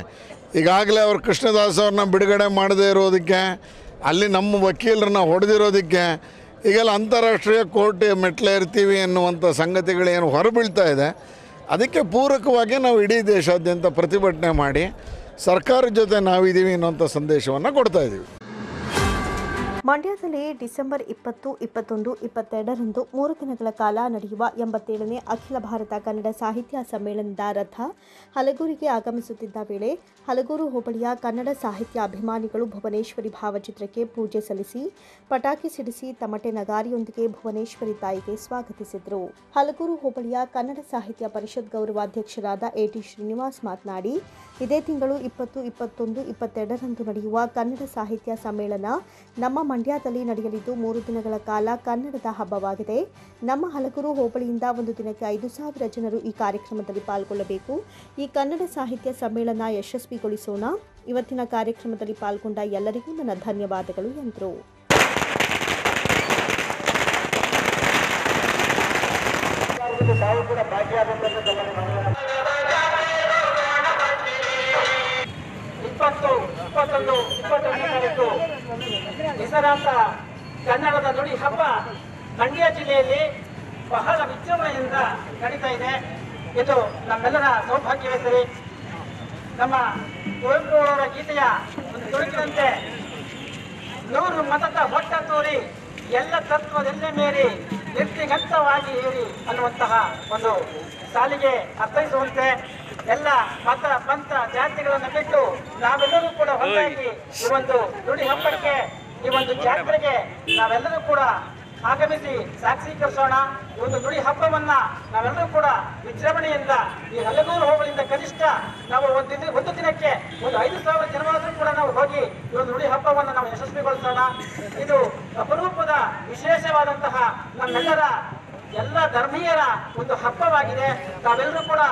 ಈಗಾಗಲೇ ಅವರು ಕೃಷ್ಣದಾಸ್ ಅವ್ರನ್ನ ಬಿಡುಗಡೆ ಮಾಡದೇ ಇರೋದಕ್ಕೆ, ಅಲ್ಲಿ ನಮ್ಮ ವಕೀಲರನ್ನ ಹೊಡೆದಿರೋದಕ್ಕೆ, ಈಗೆಲ್ಲ ಅಂತಾರಾಷ್ಟ್ರೀಯ ಕೋರ್ಟ್ ಮೆಟ್ಲೇರ್ತೀವಿ ಎನ್ನುವಂಥ ಸಂಗತಿಗಳೇನು ಹೊರಬೀಳ್ತಾ ಇದೆ. ಅದಕ್ಕೆ ಪೂರಕವಾಗಿ ನಾವು ಇಡೀ ದೇಶಾದ್ಯಂತ ಪ್ರತಿಭಟನೆ ಮಾಡಿ ಸರ್ಕಾರದ ಜೊತೆ ನಾವಿದ್ದೀವಿ ಅನ್ನುವಂಥ ಸಂದೇಶವನ್ನು ಕೊಡ್ತಾ ಇದ್ದೀವಿ. ಮಂಡ್ಯದಲ್ಲಿ ಡಿಸೆಂಬರ್ 20, 21, 22ರಂದು 3 ದಿನಗಳ ಕಾಲ ನಡೆಯುವ 87ನೇ ಅಖಿಲ ಭಾರತ ಕನ್ನಡ ಸಾಹಿತ್ಯ ಸಮ್ಮೇಳನದ ರಥ ಹಲಗೂರಿಗೆ ಆಗಮಿಸುತ್ತಿದ್ದ ವೇಳೆ ಹಲಗೂರು ಹೋಬಳಿಯ ಕನ್ನಡ ಸಾಹಿತ್ಯ ಅಭಿಮಾನಿಗಳು ಭುವನೇಶ್ವರಿ ಭಾವಚಿತ್ರಕ್ಕೆ ಪೂಜೆ ಸಲ್ಲಿಸಿ ಪಟಾಕಿ ಸಿಡಿಸಿ ತಮಟೆ ನಗಾರಿಯೊಂದಿಗೆ ಭುವನೇಶ್ವರಿ ತಾಯಿಗೆ ಸ್ವಾಗತಿಸಿದರು. ಹಲಗೂರು ಹೋಬಳಿಯ ಕನ್ನಡ ಸಾಹಿತ್ಯ ಪರಿಷತ್ ಗೌರವಾಧ್ಯಕ್ಷರಾದ ಎಟಿ ಶ್ರೀನಿವಾಸ್ ಮಾತನಾಡಿ, ಇದೇ ತಿಂಗಳು 20, 21, 22ರಂದು ನಡೆಯುವ ಕನ್ನಡ ಸಾಹಿತ್ಯ ಸಮ್ಮೇಳನ ನಮ್ಮ ಮಂಡ್ಯದಲ್ಲಿ ನಡೆಯಲಿದ್ದು 3 ದಿನಗಳ ಕಾಲ ಕನ್ನಡದ ಹಬ್ಬವಾಗಿದೆ. ನಮ್ಮ ಹಲಗೂರು ಹೋಬಳಿಯಿಂದ ಒಂದು ದಿನಕ್ಕೆ 5,000 ಜನರು ಈ ಕಾರ್ಯಕ್ರಮದಲ್ಲಿ ಪಾಲ್ಗೊಳ್ಳಬೇಕು. ಈ ಕನ್ನಡ ಸಾಹಿತ್ಯ ಸಮ್ಮೇಳನ ಯಶಸ್ವಿಗೊಳಿಸೋಣ. ಇವತ್ತಿನ ಕಾರ್ಯಕ್ರಮದಲ್ಲಿ ಪಾಲ್ಗೊಂಡ ಎಲ್ಲರಿಗೂ ನನ್ನ ಧನ್ಯವಾದಗಳು ಎಂದರು. ತಾವು ಕೂಡ ಭಾಗಿಯಾಗಬೇಕೆಂದು ತಮ್ಮಲ್ಲಿ ಮನವಿ. 20, 21, 22ನೇ ತಾರೀಕು ಹೆಸರಾಂತ ಕನ್ನಡದ ನುಡಿ ಹಬ್ಬ ಮಂಡ್ಯ ಜಿಲ್ಲೆಯಲ್ಲಿ ಬಹಳ ವಿಜೃಂಭಣೆಯಿಂದ ನಡೀತಾ ಇದೆ. ಇದು ನಮ್ಮೆಲ್ಲರ ಸೌಭಾಗ್ಯವೇ ಸರಿ. ನಮ್ಮ ಕುವೆಂಪು ಅವರ ಗೀತೆಯ ಒಂದು ತುಣುಕಿನಂತೆ 100 ಮತದ ಹೊಟ್ಟ ತೋರಿ ಎಲ್ಲ ತತ್ವದೆಲ್ಲೆ ಮೇರಿ ನಿರ್ತಿಗಂತವಾಗಿ ಏರಿ ಅನ್ನುವಂತಹ ಒಂದು ಸಾಲಿಗೆ ಅರ್ಥೈಸುವಂತೆ ಎಲ್ಲ ಮತ ಪಂಥ ಜಾತಿಗಳನ್ನು ಬಿಟ್ಟು ನಾವೆಲ್ಲರೂ ಕೂಡ ಒಂದಾಗಿ ಈ ಒಂದು ನುಡಿ ಹಬ್ಬಕ್ಕೆ, ಈ ಒಂದು ಜಾತ್ರೆಗೆ ನಾವೆಲ್ಲರೂ ಕೂಡ ಆಗಮಿಸಿ ಸಾಕ್ಷೀಕರಿಸೋಣ. ಈ ಒಂದು ನುಡಿ ಹಬ್ಬವನ್ನ ನಾವೆಲ್ಲರೂ ಕೂಡ ವಿಜೃಂಭಣೆಯಿಂದ ಈ ಹಲಗೂರು ಹೋಬಳಿಯಿಂದ ಕನಿಷ್ಠ ನಾವು ಒಂದು ದಿನಕ್ಕೆ ಒಂದು 5,000 ಜನವಾದರೂ ಕೂಡ ನಾವು ಹೋಗಿ ಈ ಒಂದು ನುಡಿ ಹಬ್ಬವನ್ನು ನಾವು ಯಶಸ್ವಿಗೊಳಿಸೋಣ. ಇದು ಅಪರೂಪದ ವಿಶೇಷವಾದಂತಹ ನಮ್ಮೆಲ್ಲರ ಎಲ್ಲ ಧರ್ಮೀಯರ ಒಂದು ಹಬ್ಬವಾಗಿದೆ. ತಾವೆಲ್ಲರೂ ಕೂಡ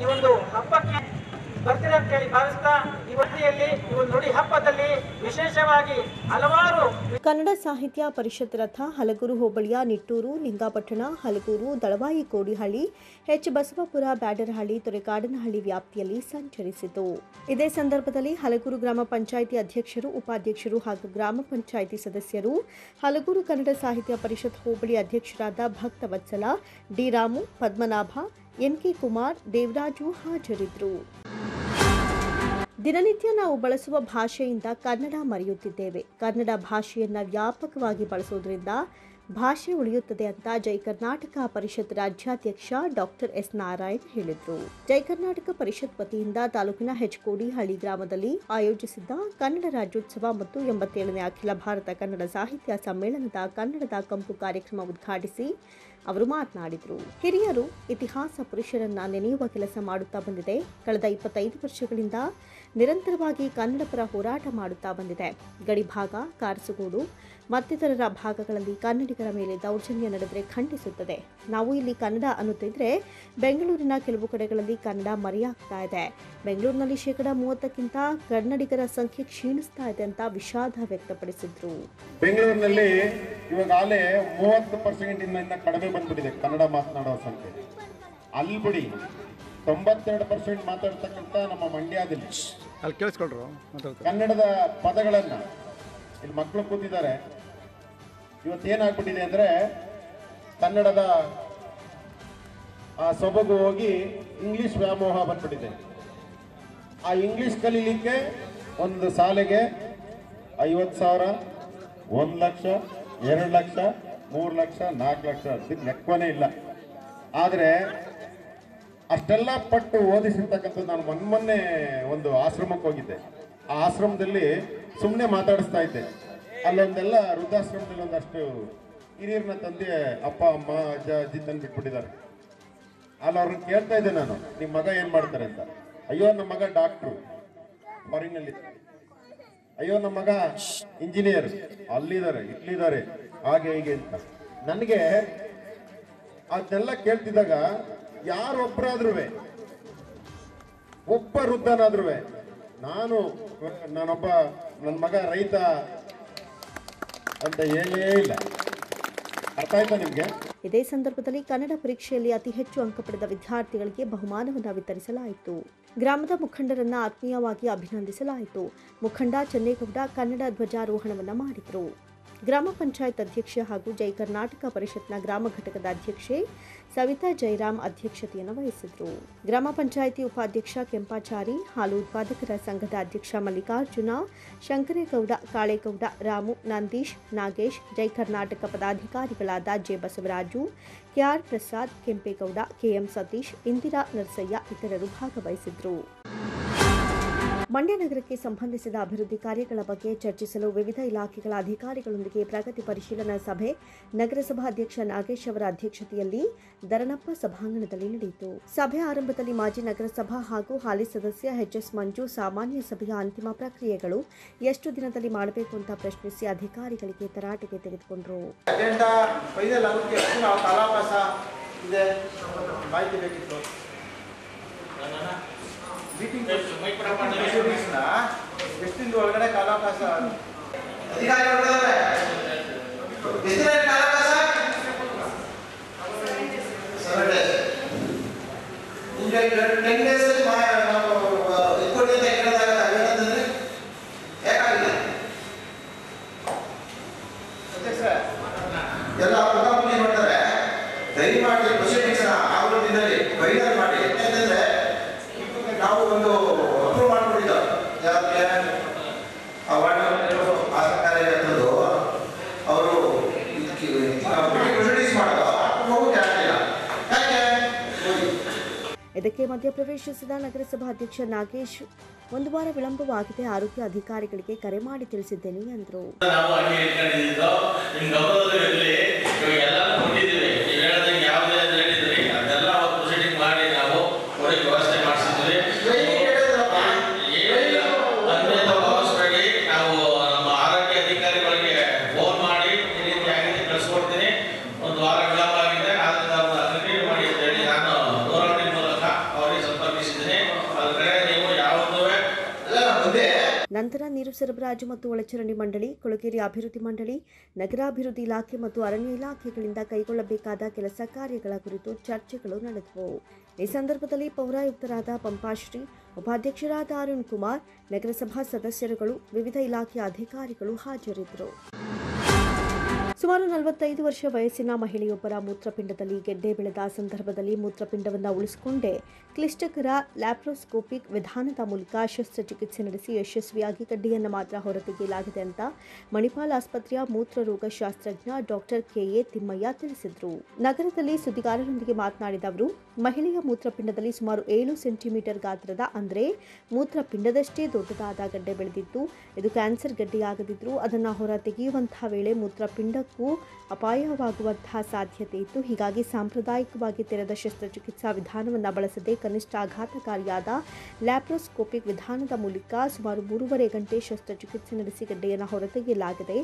ಈ ಒಂದು ಹಬ್ಬಕ್ಕೆ ಬರ್ತೀರಿ ಅಂತ ಹೇಳಿ ಭಾವಿಸ್ತಾ ಈ ವೃತ್ತಿಯಲ್ಲಿ ಈ ಒಂದು ನುಡಿ ಹಬ್ಬದಲ್ಲಿ ವಿಶೇಷವಾಗಿ ಹಲವಾರು ಕನ್ನಡ ಸಾಹಿತ್ಯ ಪರಿಷತ್ ರಥ ಹಲಗೂರು ಹೋಬಳಿಯ ನಿಟ್ಟೂರು, ಲಿಂಗಾಪಟ್ಟಣ, ಹಲಗೂರು, ದಳವಾಯಿ ಕೋಡಿಹಳ್ಳಿ, ಎಚ್ ಬಸವಪುರ, ಬ್ಯಾಡರಹಳ್ಳಿ, ತೊರೆಕಾಡನಹಳ್ಳಿ ವ್ಯಾಪ್ತಿಯಲ್ಲಿ ಸಂಚರಿಸಿತು. ಇದೇ ಸಂದರ್ಭದಲ್ಲಿ ಹಲಗೂರು ಗ್ರಾಮ ಪಂಚಾಯಿತಿ ಅಧ್ಯಕ್ಷರು, ಉಪಾಧ್ಯಕ್ಷರು ಹಾಗೂ ಗ್ರಾಮ ಪಂಚಾಯಿತಿ ಸದಸ್ಯರು, ಹಲಗೂರು ಕನ್ನಡ ಸಾಹಿತ್ಯ ಪರಿಷತ್ ಹೋಬಳಿ ಅಧ್ಯಕ್ಷರಾದ ಭಕ್ತವತ್ಸಲ, ಡಿ ರಾಮು, ಪದ್ಮನಾಭ, ಎನ್.ಕೆ. ಕುಮಾರ್, ದೇವರಾಜು ಹಾಜರಿದ್ದರು. ದಿನನಿತ್ಯ ನಾವು ಬಳಸುವ ಭಾಷೆಯಿಂದ ಕನ್ನಡ ಮರೆಯುತ್ತಿದ್ದೇವೆ. ಕನ್ನಡ ಭಾಷೆಯನ್ನು ವ್ಯಾಪಕವಾಗಿ ಬಳಸುವುದರಿಂದ ಭಾಷೆ ಉಳಿಯುತ್ತದೆ ಅಂತ ಜೈ ಕರ್ನಾಟಕ ಪರಿಷತ್ ರಾಜ್ಯಾಧ್ಯಕ್ಷ ಡಾಕ್ಟರ್ ಎಸ್ ನಾರಾಯಣ್ ಹೇಳಿದರು. ಜೈ ಕರ್ನಾಟಕ ಪರಿಷತ್ ವತಿಯಿಂದ ತಾಲೂಕಿನ ಎಚ್ ಕೋಡಿಹಳ್ಳಿ ಗ್ರಾಮದಲ್ಲಿ ಆಯೋಜಿಸಿದ್ದ ಕನ್ನಡ ರಾಜ್ಯೋತ್ಸವ ಮತ್ತು 87ನೇ ಅಖಿಲ ಭಾರತ ಕನ್ನಡ ಸಾಹಿತ್ಯ ಸಮ್ಮೇಳನದ ಕನ್ನಡದ ಕಂಪು ಕಾರ್ಯಕ್ರಮ ಉದ್ಘಾಟಿಸಿ ಅವರು ಮಾತನಾಡಿದರು. ಹಿರಿಯರು ಇತಿಹಾಸ ಪುರುಷರನ್ನ ನೆನೆಯುವ ಕೆಲಸ ಮಾಡುತ್ತಾ ಬಂದಿದೆ. ಕಳೆದ 25 ವರ್ಷಗಳಿಂದ ನಿರಂತರವಾಗಿ ಕನ್ನಡ ಪರ ಹೋರಾಟ ಮಾಡುತ್ತಾ ಬಂದಿದೆ. ಗಡಿಭಾಗ, ಕಾರಸಗೋಡು ಮತ್ತಿತರರ ಭಾಗಗಳಲ್ಲಿ ಕನ್ನಡಿಗರ ಮೇಲೆ ದೌರ್ಜನ್ಯ ನಡೆದರೆ ಖಂಡಿಸುತ್ತದೆ. ನಾವು ಇಲ್ಲಿ ಕನ್ನಡ ಅನ್ನುತ್ತಿದ್ರೆ ಬೆಂಗಳೂರಿನ ಕೆಲವು ಕಡೆಗಳಲ್ಲಿ ಕನ್ನಡ ಮರೆಯಾಗ್ತಾ ಇದೆ. ಬೆಂಗಳೂರಿನಲ್ಲಿ 30%ಕ್ಕಿಂತ ಕನ್ನಡಿಗರ ಸಂಖ್ಯೆ ಕ್ಷೀಣಿಸ್ತಾ ಇದೆ ಅಂತ ವಿಷಾದ ವ್ಯಕ್ತಪಡಿಸಿದ್ರು. ಬೆಂಗಳೂರಿನಲ್ಲಿ ಇವಾಗಲೇ 30% ಇಂದ ಕಡಿಮೆ ಬಂದ್ಬಿಟ್ಟಿದೆ ಕನ್ನಡ ಮಾತನಾಡೋ ಸಂಖ್ಯೆ. ಅಲ್ಲಿ ಬಿಡಿ 92% ಮಾತಾಡ್ತಕ್ಕಂಥ ನಮ್ಮ ಮಂಡ್ಯದಲ್ಲಿ ಅಲ್ಲಿ ಕೇಳಿಸ್ಕೊಳ್ರು ಕನ್ನಡದ ಪದಗಳನ್ನ ಇಲ್ಲಿ ಮಕ್ಕಳು ಕೂತಿದ್ದಾರೆ. ಇವತ್ತೇನಾಗ್ಬಿಟ್ಟಿದೆ ಅಂದ್ರೆ ಕನ್ನಡದ ಆ ಸೊಬಗು ಹೋಗಿ ಇಂಗ್ಲಿಷ್ ವ್ಯಾಮೋಹ ಬಂದ್ಬಿಟ್ಟಿದೆ. ಆ ಇಂಗ್ಲಿಷ್ ಕಲೀಲಿಕ್ಕೆ ಒಂದು ಸಾಲೆಗೆ 50,000, 1 ಲಕ್ಷ, 2 ಲಕ್ಷ, 3 ಲಕ್ಷ, 4 ಲಕ್ಷ ಅದಕ್ಕೆ ಲೆಕ್ಕನೇ ಇಲ್ಲ. ಆದರೆ ಅಷ್ಟೆಲ್ಲ ಪಟ್ಟು ಓದಿಸಿರ್ತಕ್ಕಂಥದ್ದು ನಾನು ಮೊನ್ನೆ ಒಂದು ಆಶ್ರಮಕ್ಕೆ ಹೋಗಿದ್ದೆ. ಆ ಆಶ್ರಮದಲ್ಲಿ ಸುಮ್ಮನೆ ಮಾತಾಡಿಸ್ತಾ ಇದ್ದೆ. ಅಲ್ಲೊಂದೆಲ್ಲ ವೃದ್ಧಾಶ್ರಮದಲ್ಲಿ ಒಂದಷ್ಟು ಹಿರಿಯರನ್ನ ತಂದೆ ಅಪ್ಪ ಅಮ್ಮ ಅಜ್ಜ ಅಜ್ಜಿ ತಂದು ಬಿಟ್ಬಿಟ್ಟಿದ್ದಾರೆ. ಅಲ್ಲಿ ಅವ್ರನ್ನ ಕೇಳ್ತಾ ಇದ್ದೆ ನಾನು, ನಿಮ್ಮ ಮಗ ಏನು ಮಾಡ್ತಾರೆ ಅಂತ. ಅಯ್ಯೋ ನಮ್ಮ ಮಗ ಡಾಕ್ಟ್ರು ಫಾರಿನ್ನಲ್ಲಿ, ಅಯ್ಯೋ ನಮ್ಮ ಮಗ ಇಂಜಿನಿಯರ್ ಅಲ್ಲಿದ್ದಾರೆ ಇಲ್ಲಿದ್ದಾರೆ ಹಾಗೆ ಹೀಗೆ ಅಂತ. ನನಗೆ ಅದನ್ನೆಲ್ಲ ಕೇಳ್ತಿದ್ದಾಗ ಯಾರೊಬ್ಬರಾದ್ರೂ ಒಬ್ಬ ವೃದ್ಧನಾದ್ರೂ ನಾನೊಬ್ಬ ನನ್ನ ಮಗ ರೈತ ಅಂತ ಹೇಳೇ ಇಲ್ಲ. ಅರ್ಥ ಆಯ್ತಾ ನಿಮ್ಗೆ? ಇದೇ ಸಂದರ್ಭದಲ್ಲಿ ಕನ್ನಡ ಪರೀಕ್ಷೆಯಲ್ಲಿ ಅತಿ ಹೆಚ್ಚು ಅಂಕ ಪಡೆದ ವಿದ್ಯಾರ್ಥಿಗಳಿಗೆ ಬಹುಮಾನವನ್ನು ವಿತರಿಸಲಾಯಿತು. ಗ್ರಾಮದ ಮುಖಂಡರನ್ನ ಆತ್ಮೀಯವಾಗಿ ಅಭಿನಂದಿಸಲಾಯಿತು. ಮುಖಂಡ ಚನ್ನೇಗೌಡ ಕನ್ನಡ ಧ್ವಜಾರೋಹಣವನ್ನು ಮಾಡಿದರು. ಗ್ರಾಮ ಪಂಚಾಯತ್ ಅಧ್ಯಕ್ಷೆ ಹಾಗೂ ಜೈ ಕರ್ನಾಟಕ ಪರಿಷತ್ನ ಗ್ರಾಮ ಘಟಕದ ಅಧ್ಯಕ್ಷೆ ಸವಿತಾ ಜಯರಾಮ್ ಅಧ್ಯಕ್ಷತೆಯನ್ನು ವಹಿಸಿದರು. ಗ್ರಾಮ ಪಂಚಾಯಿತಿ ಉಪಾಧ್ಯಕ್ಷ ಕೆಂಪಾಚಾರಿ, ಹಾಲು ಉತ್ಪಾದಕರ ಸಂಘದ ಅಧ್ಯಕ್ಷ ಮಲ್ಲಿಕಾರ್ಜುನ, ಶಂಕರೇಗೌಡ, ಕಾಳೇಗೌಡ, ರಾಮು, ನಂದೀಶ್, ನಾಗೇಶ್, ಜೈ ಕರ್ನಾಟಕ ಪದಾಧಿಕಾರಿಗಳಾದ J Basavaraju, KR Prasad, Kempegowda, KM Satish, Indira Narasaiah ಇತರರು ಭಾಗವಹಿಸಿದರು. ಮಂಡ್ಯ ನಗರಕ್ಕೆ ಸಂಬಂಧಿಸಿದ ಅಭಿವೃದ್ಧಿ ಕಾರ್ಯಗಳ ಬಗ್ಗೆ ಚರ್ಚಿಸಲು ವಿವಿಧ ಇಲಾಖೆಗಳ ಅಧಿಕಾರಿಗಳೊಂದಿಗೆ ಪ್ರಗತಿ ಪರಿಶೀಲನಾ ಸಭೆ ನಗರಸಭಾ ಅಧ್ಯಕ್ಷ ನಾಗೇಶ್ ಅವರ ಅಧ್ಯಕ್ಷತೆಯಲ್ಲಿ ದರನಪ್ಪ ಸಭಾಂಗಣದಲ್ಲಿ ನಡೆಯಿತು. ಸಭೆ ಆರಂಭದಲ್ಲಿ ಮಾಜಿ ನಗರಸಭಾ ಹಾಗೂ ಹಾಲಿ ಸದಸ್ಯ ಎಚ್.ಎಸ್. ಮಂಜು ಸಾಮಾನ್ಯ ಸಭೆಯ ಅಂತಿಮ ಪ್ರಕ್ರಿಯೆಗಳು ಎಷ್ಟು ದಿನದಲ್ಲಿ ಮಾಡಬೇಕು ಅಂತ ಪ್ರಶ್ನಿಸಿ ಅಧಿಕಾರಿಗಳಿಗೆ ತರಾಟೆಗೆ ತೆಗೆದುಕೊಂಡರು. ಎಷ್ಟಿಂದ ಒಳಗಡೆ ಕಾಲಾವಕಾಶ ಅಧಿಕಾರಿಗಳು 10 days ನಾವು ಇಟ್ಕೊಂಡು ಅಂತ ಹೇಳಿದಾಗ ಏನಂತಂದ್ರೆ ಯಾಕಾಗಿಲ್ಲ ಎಲ್ಲ ಮುಖಾಮುಖಿ ಮಾಡ್ತಾರೆ. ದಯಮಾಡಿ ಪ್ರೊಸೀಡಿಂಗ್ಸ್ ಆಗೋದಿದ್ದಲ್ಲಿ ಫೈನಲ್ ಮಾಡಿ. ಯಾಕಂತಂದ್ರೆ ನಾವು ಒಂದು ಅಪ್ರೂವ್ ಮಾಡ್ಕೊಂಡಿದ್ದು ಯಾಕೆ ಆ ಸರ್ಕಾರ ಇರುತ್ತದು ಅವರು ಪ್ರೊಸೀಡಿಂಗ್ಸ್ ಮಾಡೋದು ಹೋಗೋಕೆ ಆಗ್ತಿಲ್ಲ. ಯಾಕೆ ಇದಕ್ಕೆ ಮಧ್ಯಪ್ರವೇಶಿಸಿದ ನಗರಸಭಾಧ್ಯಕ್ಷ ನಾಗೇಶ್, ಒಂದು ವಾರ ವಿಳಂಬವಾಗಿದೆ, ಆರೋಗ್ಯ ಅಧಿಕಾರಿಗಳಿಗೆ ಕರೆ ಮಾಡಿ ತಿಳಿಸಿದ್ದೇನೆ ಎಂದರು. ನಂತರ ನೀರು ಸರಬರಾಜು ಮತ್ತು ಒಳಚರಂಡಿ ಮಂಡಳಿ, ಕೊಳಗೇರಿ ಅಭಿವೃದ್ಧಿ ಮಂಡಳಿ, ನಗರಾಭಿವೃದ್ಧಿ ಇಲಾಖೆ ಮತ್ತು ಅರಣ್ಯ ಇಲಾಖೆಗಳಿಂದ ಕೈಗೊಳ್ಳಬೇಕಾದ ಕೆಲಸ ಕಾರ್ಯಗಳ ಕುರಿತು ಚರ್ಚೆಗಳು ನಡೆದವು. ಈ ಸಂದರ್ಭದಲ್ಲಿ ಪೌರಾಯುಕ್ತರಾದ ಪಂಪಾಶ್ರೀ, ಉಪಾಧ್ಯಕ್ಷರಾದ ಅರುಣ್ ಕುಮಾರ್, ನಗರಸಭಾ ಸದಸ್ಯರುಗಳು, ವಿವಿಧ ಇಲಾಖೆಯ ಅಧಿಕಾರಿಗಳು ಹಾಜರಿದ್ದರು. ಸುಮಾರು 45 ವರ್ಷ ವಯಸ್ಸಿನ ಮಹಿಳೆಯೊಬ್ಬರ ಮೂತ್ರಪಿಂಡದಲ್ಲಿ ಗೆಡ್ಡೆ ಬೆಳೆದ ಸಂದರ್ಭದಲ್ಲಿ ಮೂತ್ರಪಿಂಡವನ್ನು ಉಳಿಸಿಕೊಂಡೇ ಕ್ಲಿಷ್ಟಕರ ಲ್ಯಾಪ್ರೋಸ್ಕೋಪಿಕ್ ವಿಧಾನದ ಮೂಲಕ ಶಸ್ತ್ರಚಿಕಿತ್ಸೆ ನಡೆಸಿ ಯಶಸ್ವಿಯಾಗಿ ಗಡ್ಡೆಯನ್ನು ಮಾತ್ರ ಹೊರತೆಗೆಯಲಾಗಿದೆ ಅಂತ ಮಣಿಪಾಲ್ ಆಸ್ಪತ್ರೆಯ ಮೂತ್ರರೋಗ ಶಾಸ್ತ್ರಜ್ಞ ಡಾಕ್ಟರ್ ಕೆಎ ತಿಮ್ಮಯ್ಯ ತಿಳಿಸಿದರು. ನಗರದಲ್ಲಿ ಸುದ್ದಿಗಾರರೊಂದಿಗೆ ಮಾತನಾಡಿದ ಅವರು, ಮಹಿಳೆಯ ಮೂತ್ರಪಿಂಡದಲ್ಲಿ ಸುಮಾರು 7 ಸೆಂಟಿಮೀಟರ್ ಗಾತ್ರದ ಅಂದರೆ ಮೂತ್ರಪಿಂಡದಷ್ಟೇ ದೊಡ್ಡದಾದ ಗಡ್ಡೆ ಬೆಳೆದಿದ್ದು, ಇದು ಕ್ಯಾನ್ಸರ್ ಗಡ್ಡೆಯಾಗದಿದ್ದರೂ ಅದನ್ನು ಹೊರ ತೆಗೆಯುವಂತಹ ವೇಳೆ ಮೂತ್ರಪಿಂಡಕ್ಕೂ ಅಪಾಯವಾಗುವಂತಹ ಸಾಧ್ಯತೆ ಇತ್ತು. ಹೀಗಾಗಿ ಸಾಂಪ್ರದಾಯಿಕವಾಗಿ ತೆರೆದ ಶಸ್ತ್ರಚಿಕಿತ್ಸಾ ವಿಧಾನವನ್ನು ಬಳಸದೆ ಕನಿಷ್ಠ ಆಘಾತಕಾರಿಯಾದ ಲ್ಯಾಪ್ರೋಸ್ಕೋಪಿಕ್ ವಿಧಾನದ ಮೂಲಕ ಸುಮಾರು 3.5 ಗಂಟೆ ಶಸ್ತ್ರಚಿಕಿತ್ಸೆ ನಡೆಸಿ ಗಡ್ಡೆಯನ್ನು ಹೊರತೆಗೆಯಲಾಗಿದೆ.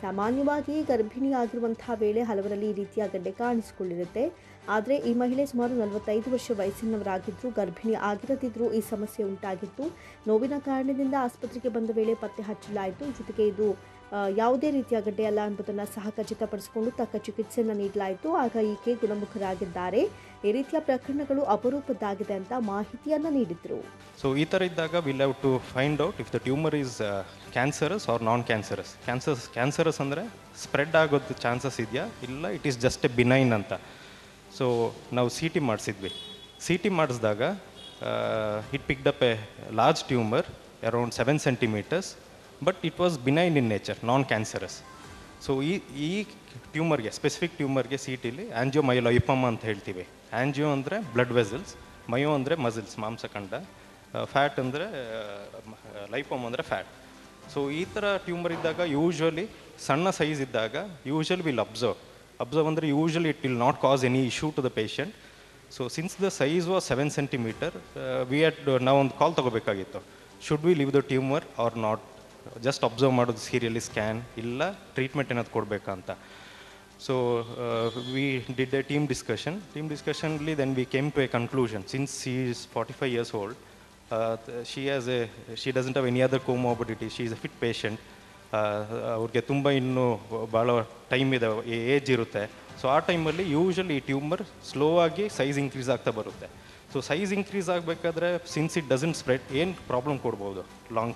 ಸಾಮಾನ್ಯವಾಗಿ ಗರ್ಭಿಣಿಯಾಗಿರುವಂತಹ ವೇಳೆ ಹಲವರಲ್ಲಿ ಈ ರೀತಿಯ ಗಡ್ಡೆ ಕಾಣಿಸಿಕೊಳ್ಳಿರುತ್ತೆ. ಆದರೆ ಈ ಮಹಿಳೆ ಸುಮಾರು 45 ವರ್ಷ ವಯಸ್ಸಿನವರಾಗಿದ್ದರೂ ಗರ್ಭಿಣಿ ಆಗಿರದಿದ್ದರೂ ಈ ಸಮಸ್ಯೆ ಉಂಟಾಗಿತ್ತು. ನೋವಿನ ಕಾರಣದಿಂದ ಆಸ್ಪತ್ರೆಗೆ ಬಂದ ವೇಳೆ ಪತ್ತೆ ಹಚ್ಚಲಾಯಿತು. ಜೊತೆಗೆ ಇದು ಯಾವುದೇ ರೀತಿಯ ಗಡ್ಡೆ ಅಲ್ಲ ಎಂಬುದನ್ನು ಸಹ ಖಚಿತಪಡಿಸಿಕೊಂಡು ತಕ್ಕ ಚಿಕಿತ್ಸೆಯನ್ನು ನೀಡಲಾಯಿತು. ಆಗ ಈಕೆ ಗುಣಮುಖರಾಗಿದ್ದಾರೆ. ಈ ರೀತಿಯ ಪ್ರಕರಣಗಳು ಅಪರೂಪದ್ದಾಗಿದೆ ಅಂತ ಮಾಹಿತಿಯನ್ನು ನೀಡಿದರು. ಸೊ ಈ ಥರ ಇದ್ದಾಗ will have to find out if the tumour is cancerous or non cancerous. Cancerous ಅಂದರೆ ಸ್ಪ್ರೆಡ್ ಆಗೋದು ಚಾನ್ಸಸ್ ಇದೆಯಾ, ಇಲ್ಲ it is just a benign ಅಂತ. ಸೊ ನಾವು CT ಮಾಡಿಸಿದ್ವಿ. CT ಮಾಡಿಸಿದಾಗ it picked up a large tumour around 7 centimetres, but it was benign in nature, non cancerous. So ಈ ಟ್ಯೂಮರ್ಗೆ, ಸ್ಪೆಸಿಫಿಕ್ ಟ್ಯೂಮರ್ಗೆ CTಲಿ ಆಂಜಿಯೋಮೈಲೋಯಿಪಮ್ ಅಂತ ಹೇಳ್ತೀವಿ. ಆಂಜಿಯೋ ಅಂದರೆ ಬ್ಲಡ್ ವೆಸಲ್ಸ್, ಮಯೋ ಅಂದರೆ ಮಸಲ್ಸ್, ಮಾಂಸಖಂಡ, ಫ್ಯಾಟ್ ಅಂದರೆ ಲೈಪಮ್ ಅಂದರೆ ಫ್ಯಾಟ್. ಸೊ ಈ ಥರ ಟ್ಯೂಮರ್ ಇದ್ದಾಗ ಯೂಶ್ವಲಿ ಸಣ್ಣ ಸೈಜ್ ಇದ್ದಾಗ ಯೂಶ್ವಲಿ ವಿಲ್ ಅಬ್ಸರ್ವ್ ಅಂದರೆ usually it will not cause any issue to the patient. So since the size was 7 centimetre, ನಾವೊಂದು ಕಾಲ್ ತೊಗೋಬೇಕಾಗಿತ್ತು. Should we leave the tumour or not, just observe ಮಾಡೋದು serially scan, ಇಲ್ಲ treatment ಏನಾದ್ರು ಕೊಡಬೇಕಾ ಅಂತ. So we did a team ಡಿಸ್ಕಷನ್ಲಿ then we came to a conclusion. Since she is 45 years old, she doesn't have any other comorbidity, she is a fit patient. ಅವ್ರಿಗೆ ತುಂಬ ಇನ್ನೂ ಭಾಳ ಟೈಮ್ ಇದೆ, ಏಜ್ ಇರುತ್ತೆ. ಸೊ ಆ ಟೈಮಲ್ಲಿ ಯೂಶ್ವಲಿ ಈ ಟ್ಯೂಮರ್ ಸ್ಲೋ ಆಗಿ ಸೈಜ್ ಇನ್ಕ್ರೀಸ್ ಆಗ್ತಾ ಬರುತ್ತೆ. ಸೊ ಸೈಜ್ ಇನ್ಕ್ರೀಸ್ ಆಗಬೇಕಾದ್ರೆ ಸಿನ್ಸ್ ಇಟ್ ಡಸಂಟ್ ಸ್ಪ್ರೆಡ್, ಏನು ಪ್ರಾಬ್ಲಮ್ ಕೊಡ್ಬೋದು ಲಾಂಗ್